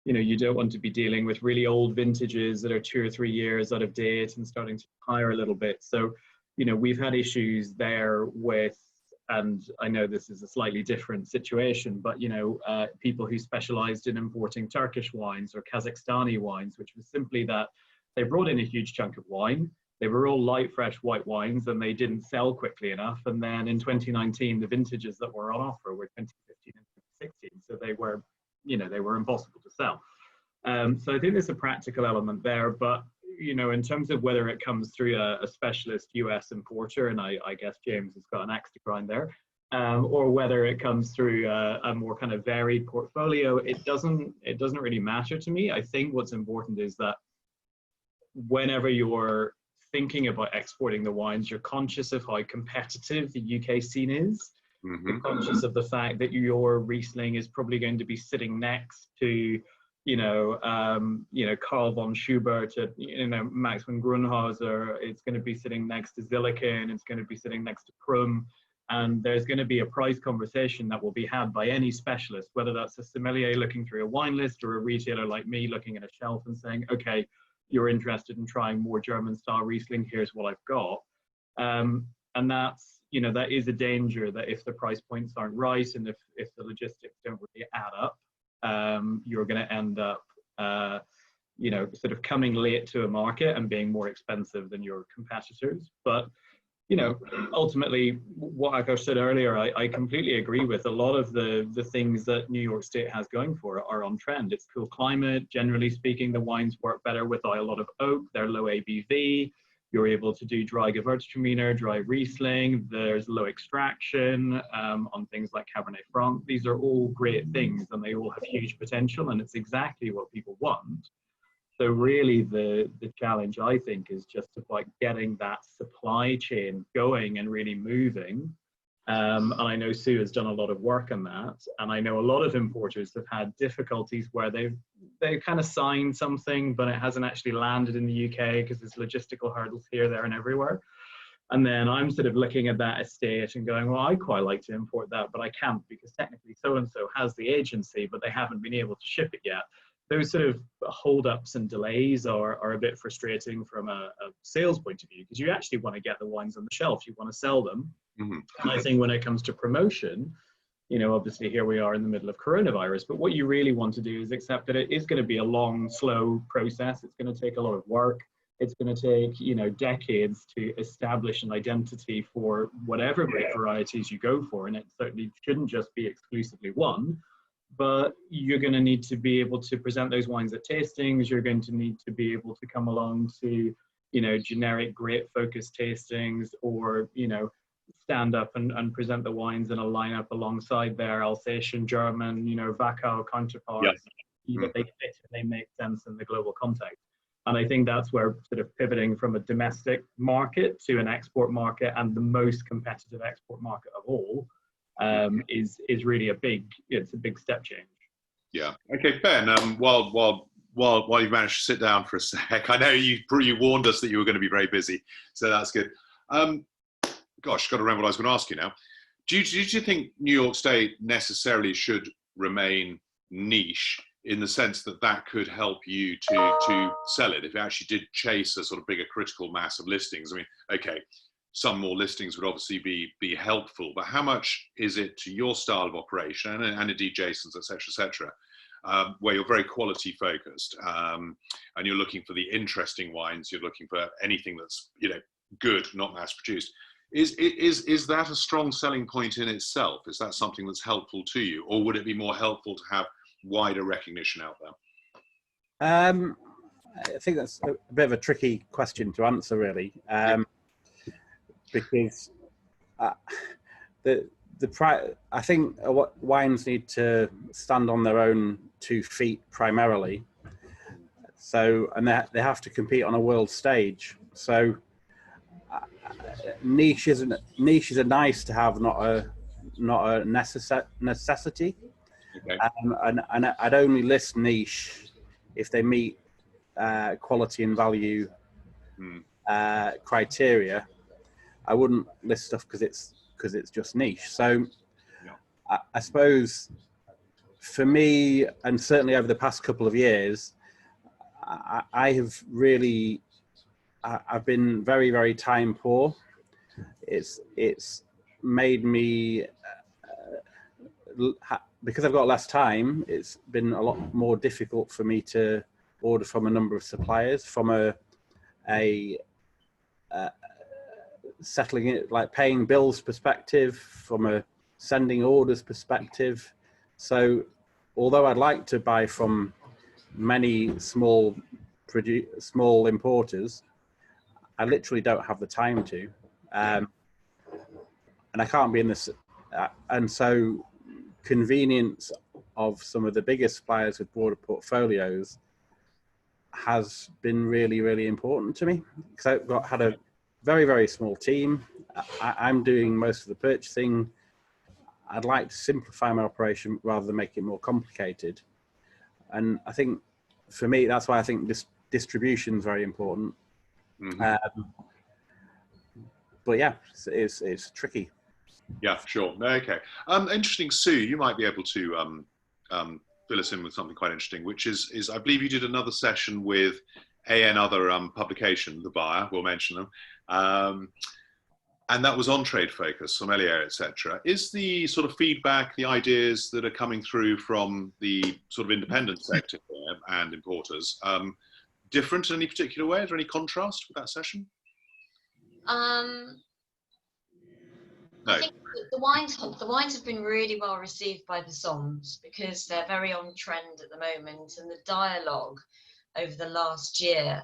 You don't want to be dealing with really old vintages that are 2 or 3 years out of date and starting to hire a little bit. So, we've had issues there with, and I know this is a slightly different situation, but people who specialized in importing Turkish wines or Kazakhstani wines, which was simply that they brought in a huge chunk of wine. They were all light, fresh white wines, and they didn't sell quickly enough. And then in 2019, the vintages that were on offer were 2015 and 2016, so they were impossible to sell. So I think there's a practical element there, but in terms of whether it comes through a specialist US importer, and I guess James has got an axe to grind there, or whether it comes through a more kind of varied portfolio, it doesn't really matter to me. I think what's important is that whenever you're thinking about exporting the wines, you're conscious of how competitive the UK scene is. Mm-hmm. You're conscious of the fact that your Riesling is probably going to be sitting next to Karl von Schubert, Max von Grunhauser. It's going to be sitting next to Zilliken. It's going to be sitting next to Krum. And there's going to be a price conversation that will be had by any specialist, whether that's a sommelier looking through a wine list or a retailer like me looking at a shelf and saying, okay, you're interested in trying more German style Riesling, here's what I've got. And that's, that is a danger, that if the price points aren't right and if the logistics don't really add up, you're going to end up, sort of coming late to a market and being more expensive than your competitors. But, ultimately, what Akash said earlier, I completely agree with. A lot of the things that New York State has going for it are on trend. It's cool climate. Generally speaking, the wines work better without a lot of oak. They're low ABV. You're able to do dry Gewürztraminer, dry Riesling. There's low extraction on things like Cabernet Franc. These are all great things, and they all have huge potential, and it's exactly what people want. So really the challenge, I think, is just about getting that supply chain going and really moving And I know Sue has done a lot of work on that. And I know a lot of importers have had difficulties where they've kind of signed something, but it hasn't actually landed in the UK because there's logistical hurdles here, there, and everywhere. And then I'm sort of looking at that estate and going, well, I quite like to import that, but I can't because technically so-and-so has the agency, but they haven't been able to ship it yet. Those sort of hold-ups and delays are a bit frustrating from a sales point of view, because you actually want to get the wines on the shelf, you want to sell them. Mm-hmm. And I think when it comes to promotion, you know, obviously here we are in the middle of coronavirus, but what you really want to do is accept that it is going to be a long, slow process. It's going to take a lot of work. It's going to take, you know, decades to establish an identity for whatever grape varieties you go for. And it certainly shouldn't just be exclusively one, but you're going to need to be able to present those wines at tastings. You're going to need to be able to come along to, you know, generic grape focused tastings, or, you know, stand up and present the wines in a lineup alongside their Alsatian, German, you know, Wachau counterparts, that they fit and they make sense in the global context. And I think that's where sort of pivoting from a domestic market to an export market, and the most competitive export market of all, is really a big step change. Yeah. Okay, Ben. While you managed to sit down for a sec, I know you warned us that you were going to be very busy, so that's good. Gosh, got to remember what I was going to ask you now. Do you think New York State necessarily should remain niche, in the sense that that could help you to sell it if it actually did chase a sort of bigger critical mass of listings? I mean, okay, some more listings would obviously be helpful, but how much is it to your style of operation, and indeed Jason's, et cetera, where you're very quality focused, and you're looking for the interesting wines, you're looking for anything that's, you know, good, not mass produced. Is that a strong selling point in itself? Is that something that's helpful to you, or would it be more helpful to have wider recognition out there? I think that's a bit of a tricky question to answer, really, because I think what wines need to stand on their own 2 feet primarily. So, and they have to compete on a world stage. So, niches are nice to have, not a necessity. Okay. And I'd only list niche if they meet quality and value criteria. I wouldn't list stuff because it's just niche. So I suppose for me, and certainly over the past couple of years, I've been very, very time poor. It's made me because I've got less time, it's been a lot more difficult for me to order from a number of suppliers, from a settling it, like paying bills perspective, from a sending orders perspective. So although I'd like to buy from many small importers, I literally don't have the time to, and I can't be in this, and so convenience of some of the biggest suppliers with broader portfolios has been really, really important to me, because I've had a very, very small team. I'm doing most of the purchasing. I'd like to simplify my operation rather than make it more complicated. And I think for me, that's why I think this distribution is very important. Mm-hmm. But yeah, it's tricky. Yeah, sure. Okay. Interesting, Sue, you might be able to fill us in with something quite interesting, which is I believe you did another session with another publication, The Buyer, we'll mention them, and that was on trade focus, sommelier, etc. Is the sort of feedback, the ideas that are coming through from the sort of independent sector here and importers different in any particular way? Is there any contrast with that session? I think the wines have been really well received by the somms, because they're very on trend at the moment, and the dialogue over the last year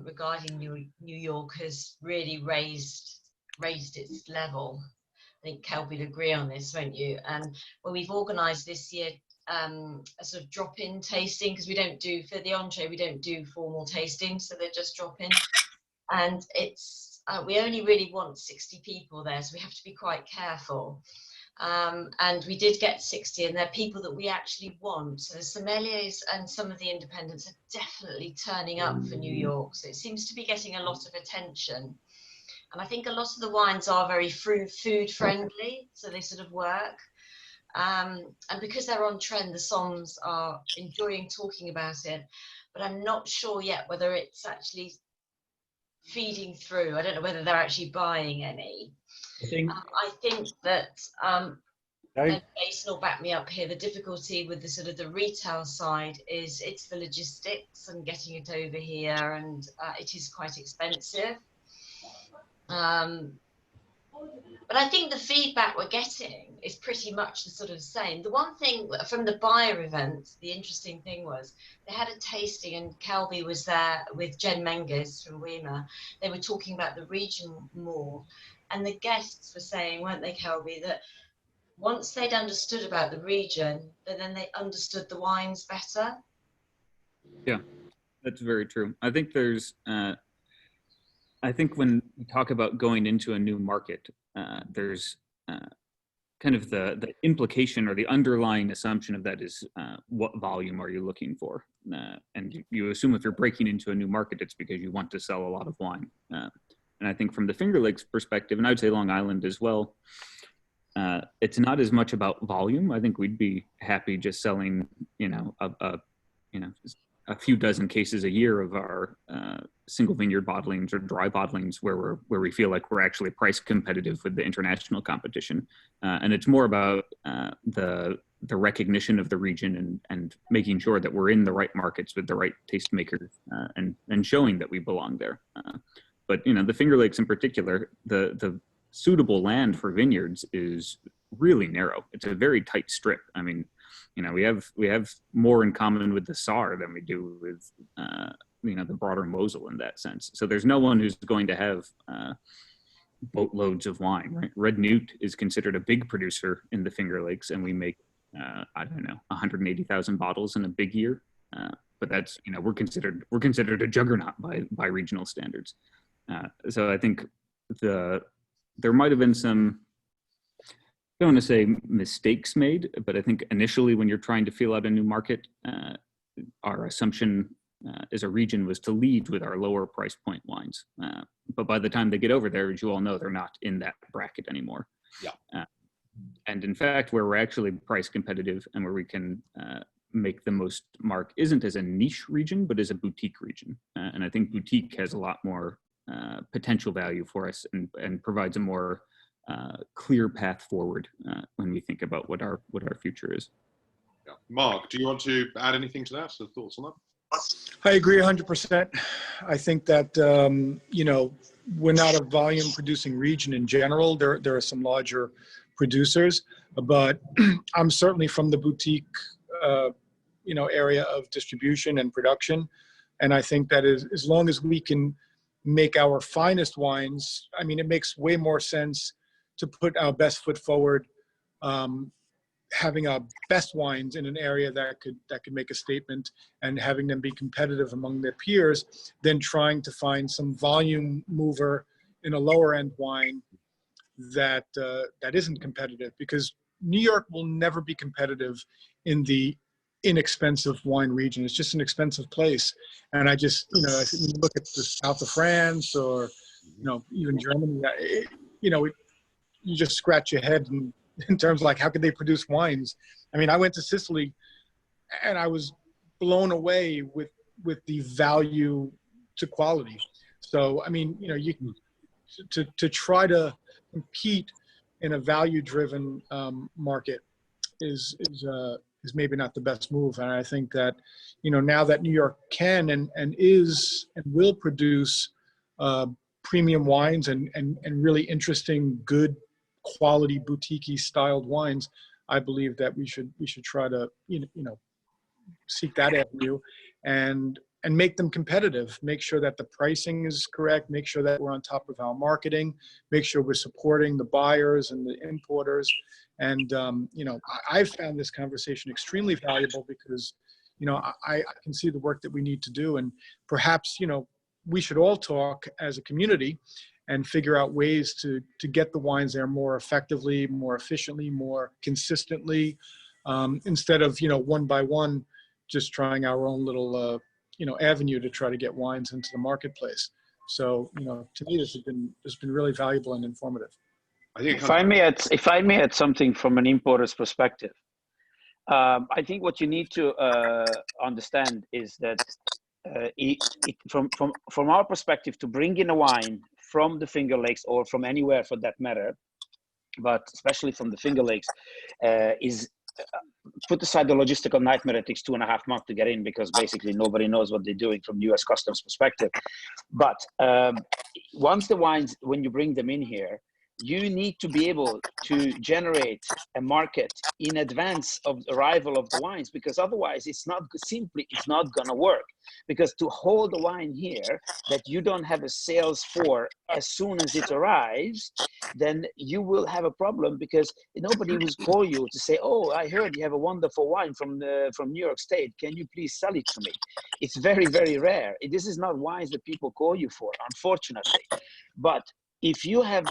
regarding New York has really raised its level. I think Kelby will agree on this, won't you? And when we've organised this year a sort of drop-in tasting, because we don't do, for the entree, we don't do formal tastings, so they're just drop-in, and it's we only really want 60 people there, so we have to be quite careful. And we did get 60, and they're people that we actually want. So the sommeliers and some of the independents are definitely turning up for New York. So it seems to be getting a lot of attention. And I think a lot of the wines are very food friendly, so they sort of work. And because they're on trend, the somms are enjoying talking about it. But I'm not sure yet whether it's actually feeding through. I don't know whether they're actually buying any. I think that, and Jason will back me up here, the difficulty with the sort of the retail side is it's the logistics and getting it over here, and it is quite expensive. But I think the feedback we're getting is pretty much the sort of same. The one thing from the buyer event, the interesting thing was they had a tasting, and Kelby was there with Jen Menges from Weimar. They were talking about the region more. And the guests were saying, weren't they, Kelby, that once they'd understood about the region, then they understood the wines better. Yeah, that's very true. I think there's, I think when we talk about going into a new market, there's kind of the implication or the underlying assumption of that is what volume are you looking for? And you assume if you're breaking into a new market, it's because you want to sell a lot of wine. And I think from the Finger Lakes perspective, and I would say Long Island as well, it's not as much about volume. I think we'd be happy just selling, a few dozen cases a year of our single vineyard bottlings or dry bottlings where we feel like we're actually price competitive with the international competition. And it's more about the recognition of the region and making sure that we're in the right markets with the right tastemakers and showing that we belong there. But the Finger Lakes in particular, the suitable land for vineyards is really narrow. It's a very tight strip. I mean, we have more in common with the Saar than we do with the broader Mosel in that sense. So there's no one who's going to have boatloads of wine. Right? Red Newt is considered a big producer in the Finger Lakes, and we make 180,000 bottles in a big year. But that's we're considered a juggernaut by regional standards. So I think there might have been some, I don't want to say mistakes made, but I think initially when you're trying to feel out a new market, our assumption as a region was to lead with our lower price point wines. But by the time they get over there, as you all know, they're not in that bracket anymore. Yeah. And in fact, where we're actually price competitive and where we can make the most mark isn't as a niche region, but as a boutique region. And I think boutique has a lot more potential value for us and provides a more clear path forward when we think about what our future is. Yeah. Mark, do you want to add anything to that? So thoughts on that? I agree 100%. I think that we're not a volume producing region in general. There are some larger producers, but I'm certainly from the boutique area of distribution and production, and I think that as long as we can make our finest wines, I mean, it makes way more sense to put our best foot forward, having our best wines in an area that could make a statement and having them be competitive among their peers than trying to find some volume mover in a lower end wine that isn't competitive, because New York will never be competitive in the inexpensive wine region. It's just an expensive place. And I just, when you look at the south of France or, even Germany, you just scratch your head in terms of like, how could they produce wines? I mean, I went to Sicily and I was blown away with the value to quality. So, I mean, you can, to try to compete in a value-driven market is maybe not the best move. And I think that, now that New York can and is and will produce premium wines and really interesting, good quality boutique-y styled wines, I believe that we should try to seek that avenue and make them competitive. Make sure that the pricing is correct. Make sure that we're on top of our marketing. Make sure we're supporting the buyers and the importers. And I've found this conversation extremely valuable because I can see the work that we need to do, and perhaps we should all talk as a community and figure out ways to get the wines there more effectively, more efficiently, more consistently, instead of, one by one, just trying our own little, avenue to try to get wines into the marketplace. So, to me, this has been really valuable and informative. I think if I may add something from an importer's perspective, I think what you need to understand is that from our perspective, to bring in a wine from the Finger Lakes or from anywhere for that matter, but especially from the Finger Lakes, is put aside the logistical nightmare. It takes 2.5 months to get in because basically nobody knows what they're doing from U.S. Customs perspective. But once the wines, when you bring them in here, you need to be able to generate a market in advance of the arrival of the wines, because otherwise it's not going to work. Because to hold the wine here that you don't have a sales for as soon as it arrives, then you will have a problem, because nobody will call you to say, oh, I heard you have a wonderful wine from New York State. Can you please sell it to me? It's very, very rare. This is not wines that people call you for, unfortunately. But if you have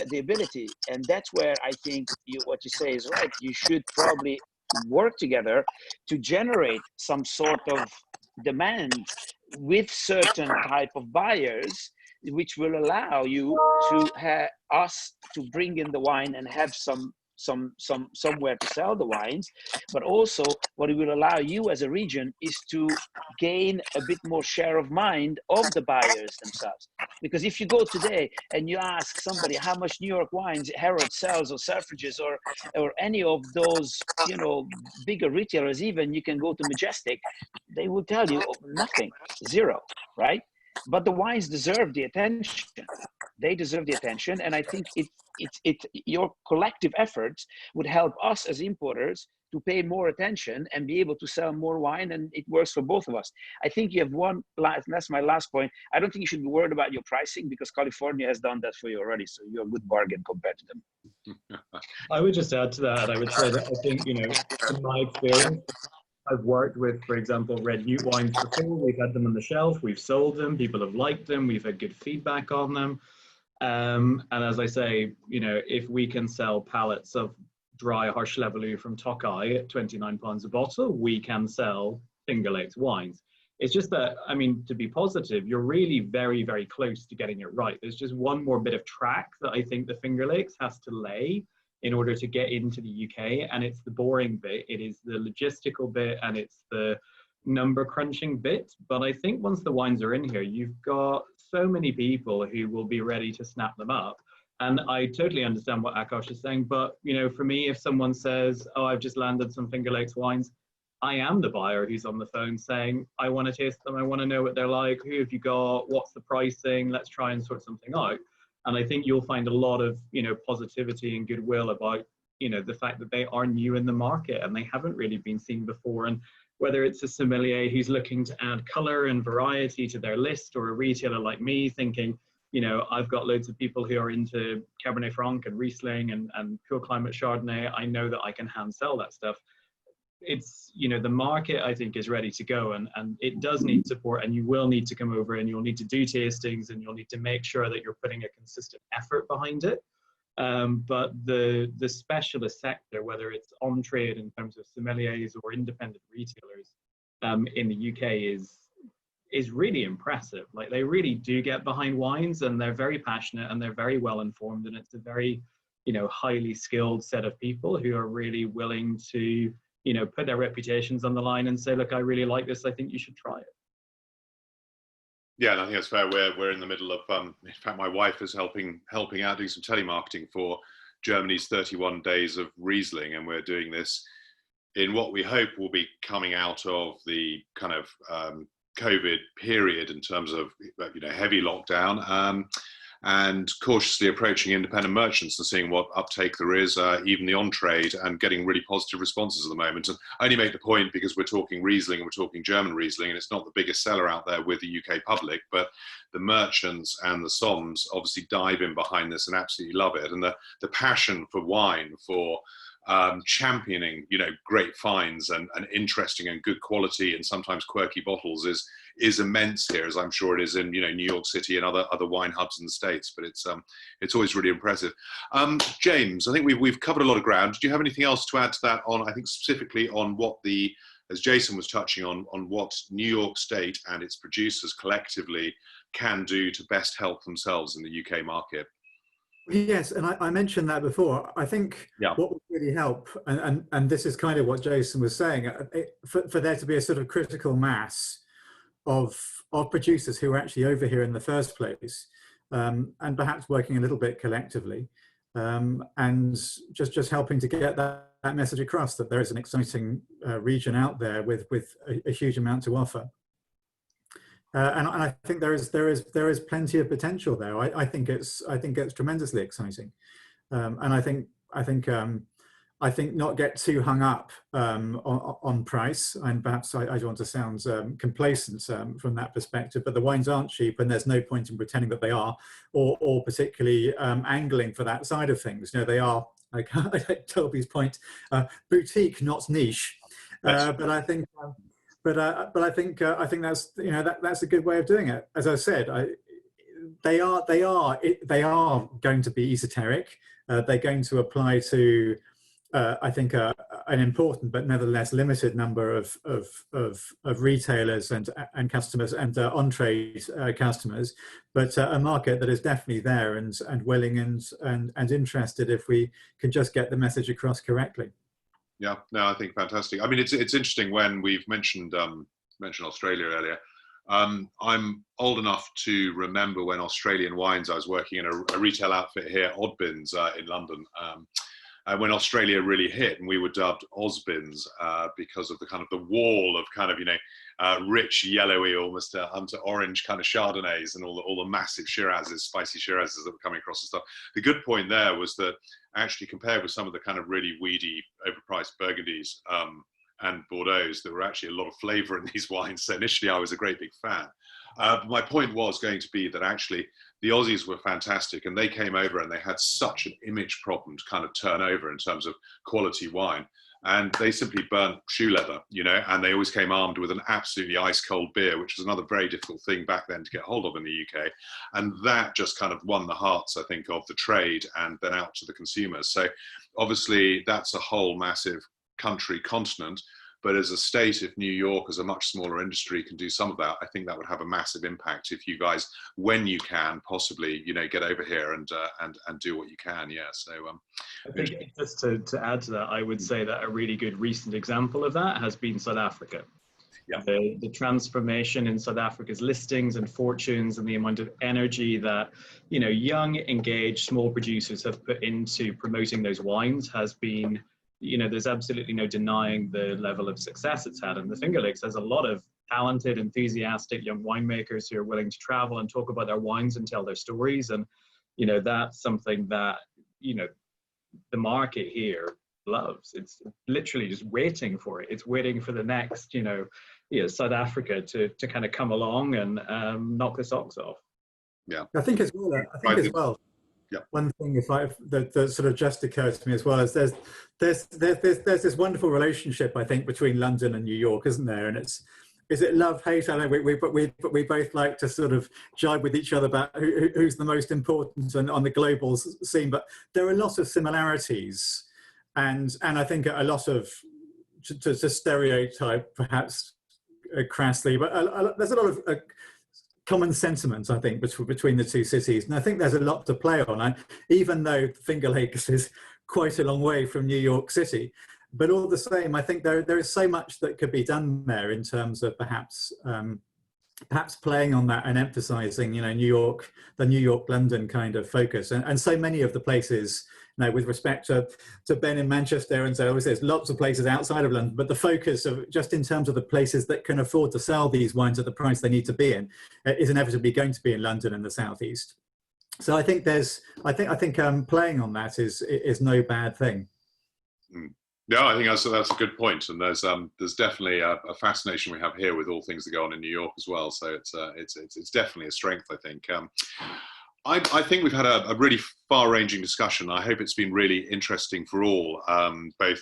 the ability, and that's where I think what you say is right, you should probably work together to generate some sort of demand with certain type of buyers, which will allow you to us to bring in the wine and have somewhere to sell the wines. But also what it will allow you as a region is to gain a bit more share of mind of the buyers themselves. Because if you go today and you ask somebody how much New York wines Harrods sells, or Selfridges, or any of those, bigger retailers, even you can go to Majestic, they will tell you nothing, zero, right? But the wines deserve the attention. They deserve the attention, and I think your collective efforts would help us as importers to pay more attention and be able to sell more wine, and it works for both of us. I think you have that's my last point. I don't think you should be worried about your pricing, because California has done that for you already, so you're a good bargain compared to them. I would just add to that. I would say that I think, in my experience, I've worked with, for example, red Newt wines before. We've had them on the shelf, we've sold them, people have liked them, we've had good feedback on them. And as I say, if we can sell pallets of dry Harsh Levelou from Tokai at £29 a bottle, we can sell Finger Lakes wines. It's just that, to be positive, you're really very, very close to getting it right. There's just one more bit of track that I think the Finger Lakes has to lay in order to get into the UK, and it's the boring bit. It is the logistical bit, and it's the number crunching bit. But I think once the wines are in here, you've got so many people who will be ready to snap them up. And I totally understand what Akash is saying, but for me, if someone says, oh, I've just landed some Finger Lakes wines, I am the buyer who's on the phone saying, I want to taste them, I want to know what they're like, who have you got, what's the pricing, let's try and sort something out. And I think you'll find a lot of, positivity and goodwill about, the fact that they are new in the market and they haven't really been seen before. And whether it's a sommelier who's looking to add color and variety to their list, or a retailer like me thinking, I've got loads of people who are into Cabernet Franc and Riesling and Cool Climate Chardonnay. I know that I can hand sell that stuff. It's, the market, I think, is ready to go, and it does need support, and you will need to come over and you'll need to do tastings, and you'll need to make sure that you're putting a consistent effort behind it. But the specialist sector, whether it's on trade in terms of sommeliers or independent retailers in the UK is really impressive. Like, they really do get behind wines, and they're very passionate, and they're very well informed, and it's a very, highly skilled set of people who are really willing to put their reputations on the line and say, look, I really like this, I think you should try it. Yeah, and I think that's fair. We're in the middle of, in fact, my wife is helping out doing some telemarketing for Germany's 31 days of Riesling, and we're doing this in what we hope will be coming out of the kind of COVID period in terms of, heavy lockdown, and cautiously approaching independent merchants and seeing what uptake there is, even the on-trade, and getting really positive responses at the moment. And I only make the point because we're talking Riesling and we're talking German Riesling, and it's not the biggest seller out there with the UK public, but the merchants and the somms obviously dive in behind this and absolutely love it. And the passion for wine, for championing, great finds and interesting and good quality and sometimes quirky bottles is immense here, as I'm sure it is in New York City and other wine hubs in the States. But it's always really impressive. James, I think we've covered a lot of ground. Do you have anything else to add to that? On, I think, specifically on what as Jason was touching on what New York State and its producers collectively can do to best help themselves in the UK market? Yes, and I mentioned that before. I think what would really help, and this is kind of what Jason was saying, for there to be a sort of critical mass of producers who are actually over here in the first place, and perhaps working a little bit collectively, and just helping to get that message across that there is an exciting region out there with a huge amount to offer. And I think there is plenty of potential there. I think it's tremendously exciting, and I think not get too hung up on price. And perhaps I don't want to sound complacent from that perspective, but the wines aren't cheap, and there's no point in pretending that they are, or particularly angling for that side of things. They are, like Kelby's point, boutique, not niche. But I think. But I think that's that's a good way of doing it. As I said, they are going to be esoteric. They're going to apply to I think an important but nevertheless limited number of retailers and customers and on-trade customers, but a market that is definitely there and willing and interested if we can just get the message across correctly. Yeah, no, I think fantastic. I mean, it's interesting when we've mentioned Australia earlier. I'm old enough to remember when Australian wines. I was working in a retail outfit here, Oddbins, in London, when Australia really hit, and we were dubbed Ozbins because of the kind of the wall of kind of rich yellowy, almost unto orange kind of Chardonnays and all the massive Shirazes, spicy Shirazes that were coming across and stuff. The good point there was that actually compared with some of the kind of really weedy, overpriced Burgundies and Bordeaux's, there were actually a lot of flavour in these wines. So initially I was a great big fan. My point was going to be that actually the Aussies were fantastic, and they came over and they had such an image problem to kind of turn over in terms of quality wine. And they simply burnt shoe leather, and they always came armed with an absolutely ice cold beer, which was another very difficult thing back then to get hold of in the UK. And that just kind of won the hearts, I think, of the trade and then out to the consumers. So obviously that's a whole massive continent. But as a state, if New York, as a much smaller industry, can do some of that, I think that would have a massive impact if you guys, when you can, possibly, get over here and do what you can. Yeah. So I think just to add to that, I would say that a really good recent example of that has been South Africa. Yeah. The transformation in South Africa's listings and fortunes, and the amount of energy that young, engaged, small producers have put into promoting those wines has been. There's absolutely no denying the level of success it's had. And the Finger Lakes has a lot of talented, enthusiastic young winemakers who are willing to travel and talk about their wines and tell their stories. And, that's something that, the market here loves. It's literally just waiting for it. It's waiting for the next, South Africa to kind of come along and knock the socks off. Yeah. I think as well. Yeah. One thing, that sort of just occurs to me as well, is there's this wonderful relationship, I think, between London and New York, isn't there? And is it love, hate? I know we both like to sort of jibe with each other about who's the most important on the global scene, but there are a lot of similarities, and I think a lot of to stereotype perhaps crassly, but there's a lot of common sentiments, I think, between the two cities. And I think there's a lot to play on, even though Finger Lakes is quite a long way from New York City. But all the same, I think there is so much that could be done there in terms of perhaps playing on that and emphasizing, the New York-London kind of focus. And so many of the places, with respect to Ben in Manchester, and so obviously there's lots of places outside of London, but the focus of just in terms of the places that can afford to sell these wines at the price they need to be in is inevitably going to be in London and the southeast. So I think playing on that is no bad thing. Yeah, I think that's a good point, and there's definitely a fascination we have here with all things that go on in New York as well. So it's definitely a strength, I think. I think we've had a really far-ranging discussion. I hope it's been really interesting for all, both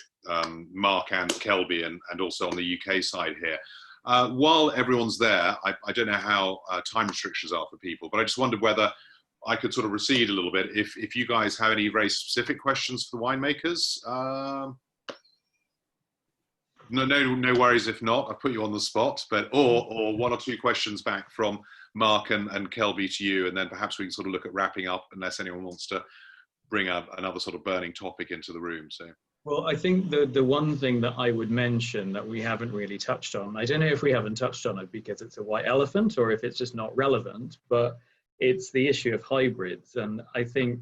Mark and Kelby, and also on the UK side here. While everyone's there, I don't know how time restrictions are for people, but I just wondered whether I could sort of recede a little bit if you guys have any very specific questions for the winemakers. No worries if not. I put you on the spot, but or one or two questions back from Mark and Kelby to you, and then perhaps we can sort of look at wrapping up, unless anyone wants to bring up another sort of burning topic into the room. So. Well, I think the one thing that I would mention that we haven't really touched on, I don't know if we haven't touched on it because it's a white elephant or if it's just not relevant, but it's the issue of hybrids. And I think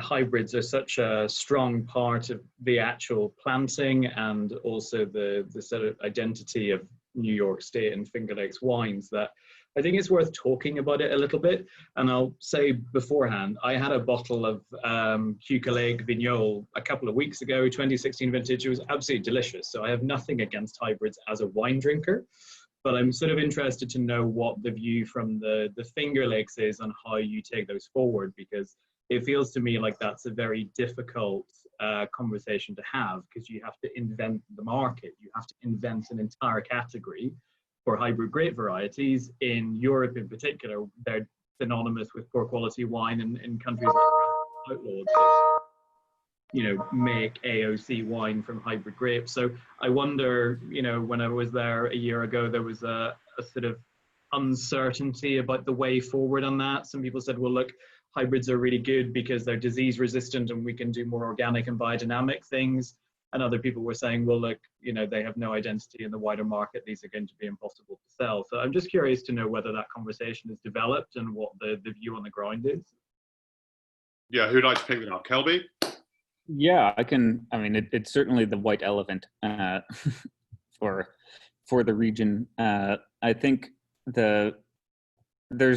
hybrids are such a strong part of the actual planting and also the sort of identity of New York State and Finger Lakes wines that I think it's worth talking about it a little bit. And I'll say beforehand, I had a bottle of Cuculaig Vignole a couple of weeks ago, 2016 vintage. It was absolutely delicious. So I have nothing against hybrids as a wine drinker, but I'm sort of interested to know what the view from the Finger Lakes is on how you take those forward, because it feels to me like that's a very difficult conversation to have, because you have to invent the market. You have to invent an entire category for hybrid grape varieties. In Europe in particular, they're synonymous with poor quality wine, and in countries like outlawed, make AOC wine from hybrid grapes. So I wonder, when I was there a year ago, there was a sort of uncertainty about the way forward on that. Some people said, well, look, hybrids are really good because they're disease resistant and we can do more organic and biodynamic things. And other people were saying, well, look, they have no identity in the wider market. These are going to be impossible to sell. So I'm just curious to know whether that conversation is developed and what the view on the ground is. Yeah, who'd like to pick it up? Kelby? Yeah, I can. I mean, it's certainly the white elephant for the region. I think there's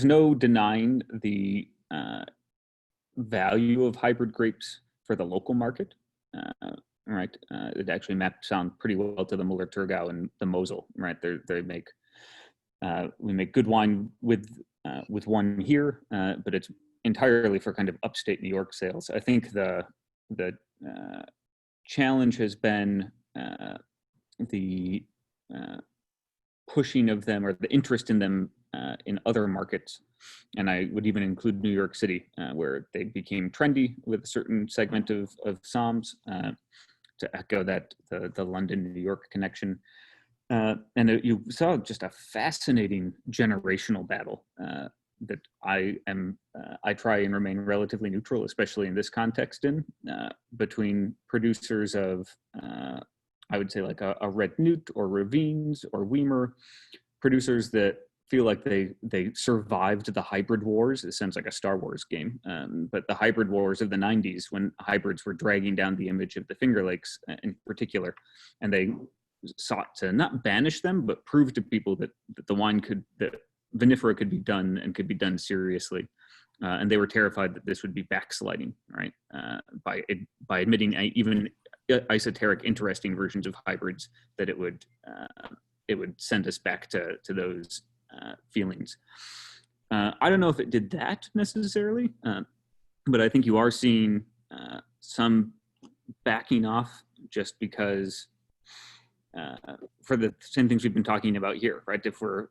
no denying the value of hybrid grapes for the local market. Right, it actually maps sound pretty well to the Millar Thurgau and the Mosel. Right, we make good wine with one here, but it's entirely for kind of upstate New York sales. I think the challenge has been the pushing of them, or the interest in them in other markets, and I would even include New York City, where they became trendy with a certain segment of Soms. To echo that the London-New York connection. And you saw just a fascinating generational battle that I try and remain relatively neutral, especially in this context, between producers of, I would say like a Red Newt or Ravines or Weimer, producers that feel like they survived the hybrid wars. It sounds like a Star Wars game, but the hybrid wars of the 90s, when hybrids were dragging down the image of the Finger Lakes in particular, and they sought to not banish them, but prove to people that that vinifera could be done, and could be done seriously. And they were terrified that this would be backsliding, right? By admitting even esoteric, interesting versions of hybrids, that it would send us back to those feelings. I don't know if it did that necessarily, but I think you are seeing some backing off, just because for the same things we've been talking about here, right? If we're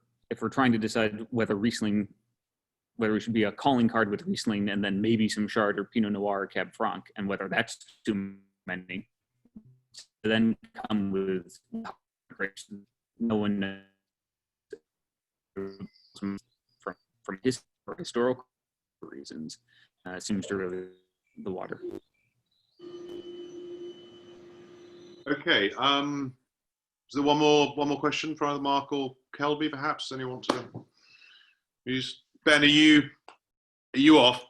trying to decide whether we should be a calling card with Riesling and then maybe some Chard or Pinot Noir or Cab Franc, and whether that's too many, to then come with no one knows from historical reasons seems to really the water. Okay. Is there one more question for either Mark or Kelby, perhaps? Anyone to use? Ben, are you off?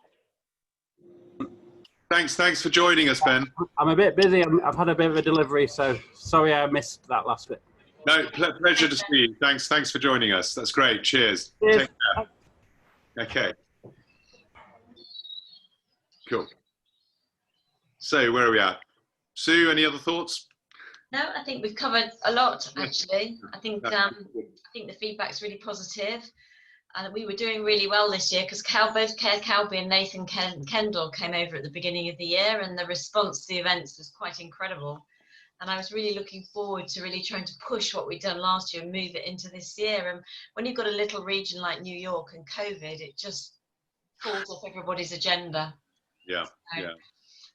Thanks for joining us, Ben. I'm a bit busy. I've had a bit of a delivery, so sorry I missed that last bit. No, pleasure to see you. Thanks for joining us. That's great. Cheers. Cheers. Take care. Okay. Cool. So where are we at? Sue, any other thoughts? No, I think we've covered a lot, actually. I think the feedback's really positive. And we were doing really well this year because both Kelby and Nathan Kendall came over at the beginning of the year, and the response to the events was quite incredible. And I was really looking forward to really trying to push what we'd done last year and move it into this year. And when you've got a little region like New York and COVID, it just falls off everybody's agenda. Yeah, so, yeah.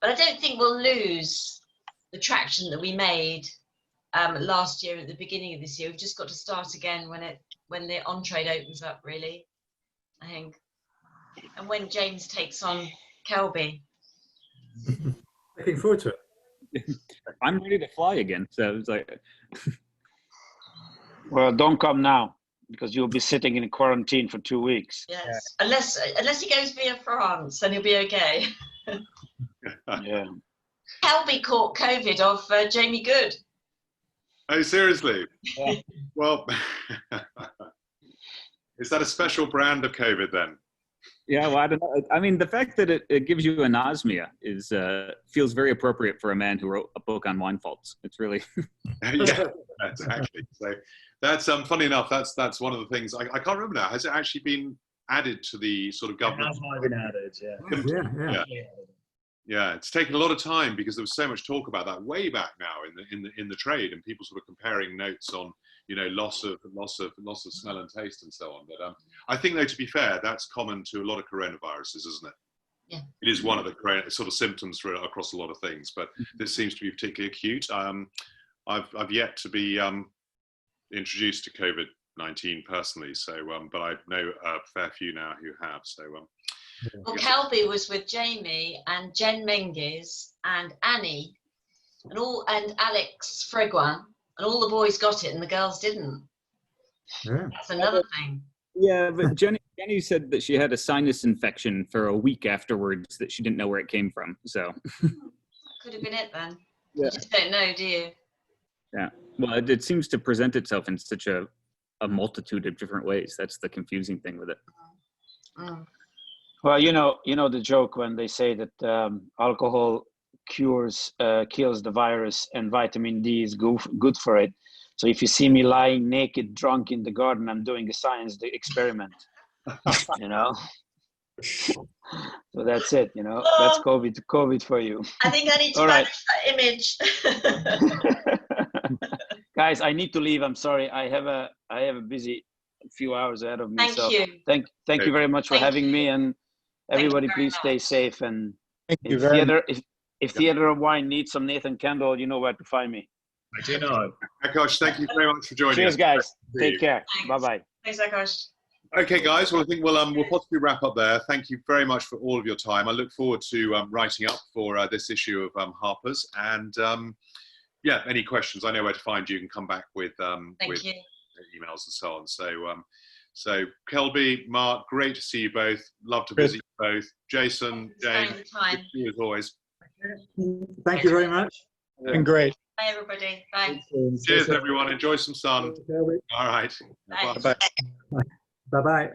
But I don't think we'll lose the traction that we made last year at the beginning of this year. We've just got to start again when the on-trade opens up, really, I think. And when James takes on Kelby. Looking forward to it. I'm ready to fly again. So it's like, Well, don't come now because you'll be sitting in quarantine for 2 weeks. Yes, unless he goes via France, then he'll be okay. Yeah. Kelby caught COVID off Jamie Good. Oh, seriously? Yeah. Well, is that a special brand of COVID then? yeah, well, I don't know. I mean, the fact that it gives you anosmia is feels very appropriate for a man who wrote a book on wine faults. It's really Yeah, exactly. So that's funny enough. That's one of the things I can't remember now. Has it actually been added to the sort of government? It has been added, yeah. Yeah. Yeah, it's taken a lot of time because there was so much talk about that way back now in the trade, and people sort of comparing notes on, you know, loss of smell and taste and so on. But I think, though, to be fair, that's common to a lot of coronaviruses, isn't it? Yeah. It is one of the sort of symptoms for across a lot of things, but this seems to be particularly acute. I've yet to be introduced to COVID-19 personally, so but I know a fair few now who have. So. Well, Kelby was with Jamie and Jen Menges and Annie and Alex Freguin, and all the boys got it and the girls didn't. Yeah. That's another thing. yeah. But Jenny said that she had a sinus infection for a week afterwards that she didn't know where it came from. So Could have been it then. Yeah. You just don't know, do you? yeah, well, it seems to present itself in such a multitude of different ways. That's the confusing thing with it. Mm. Well, you know the joke when they say that alcohol kills the virus and vitamin D is good for it. So if you see me lying naked, drunk in the garden, I'm doing a science experiment. You know. So that's it. You know, that's COVID for you. I think I need to banish that image. Guys, I need to leave. I'm sorry. I have a busy few hours ahead of me. Thank you. Thank you very much for having me, and everybody please stay safe. And if Theatre of Wine needs some Nathan Kendall, you know where to find me. I do know. Akash, thank you very much for joining us. Cheers, guys. Take care. Thanks. Bye-bye. Thanks, Akash. Okay, guys. Well, I think we'll possibly wrap up there. Thank you very much for all of your time. I look forward to writing up for this issue of Harpers. And yeah, any questions, I know where to find you. You can come back with Thank you. emails and so on. So Kelby, Mark, great to see you both. Love to visit you both. Jason, James, good to see you as always. Thank you very much. Been great. Bye, everybody. Bye. Cheers, everyone. Enjoy some sun. All right. Bye. Bye. Bye-bye.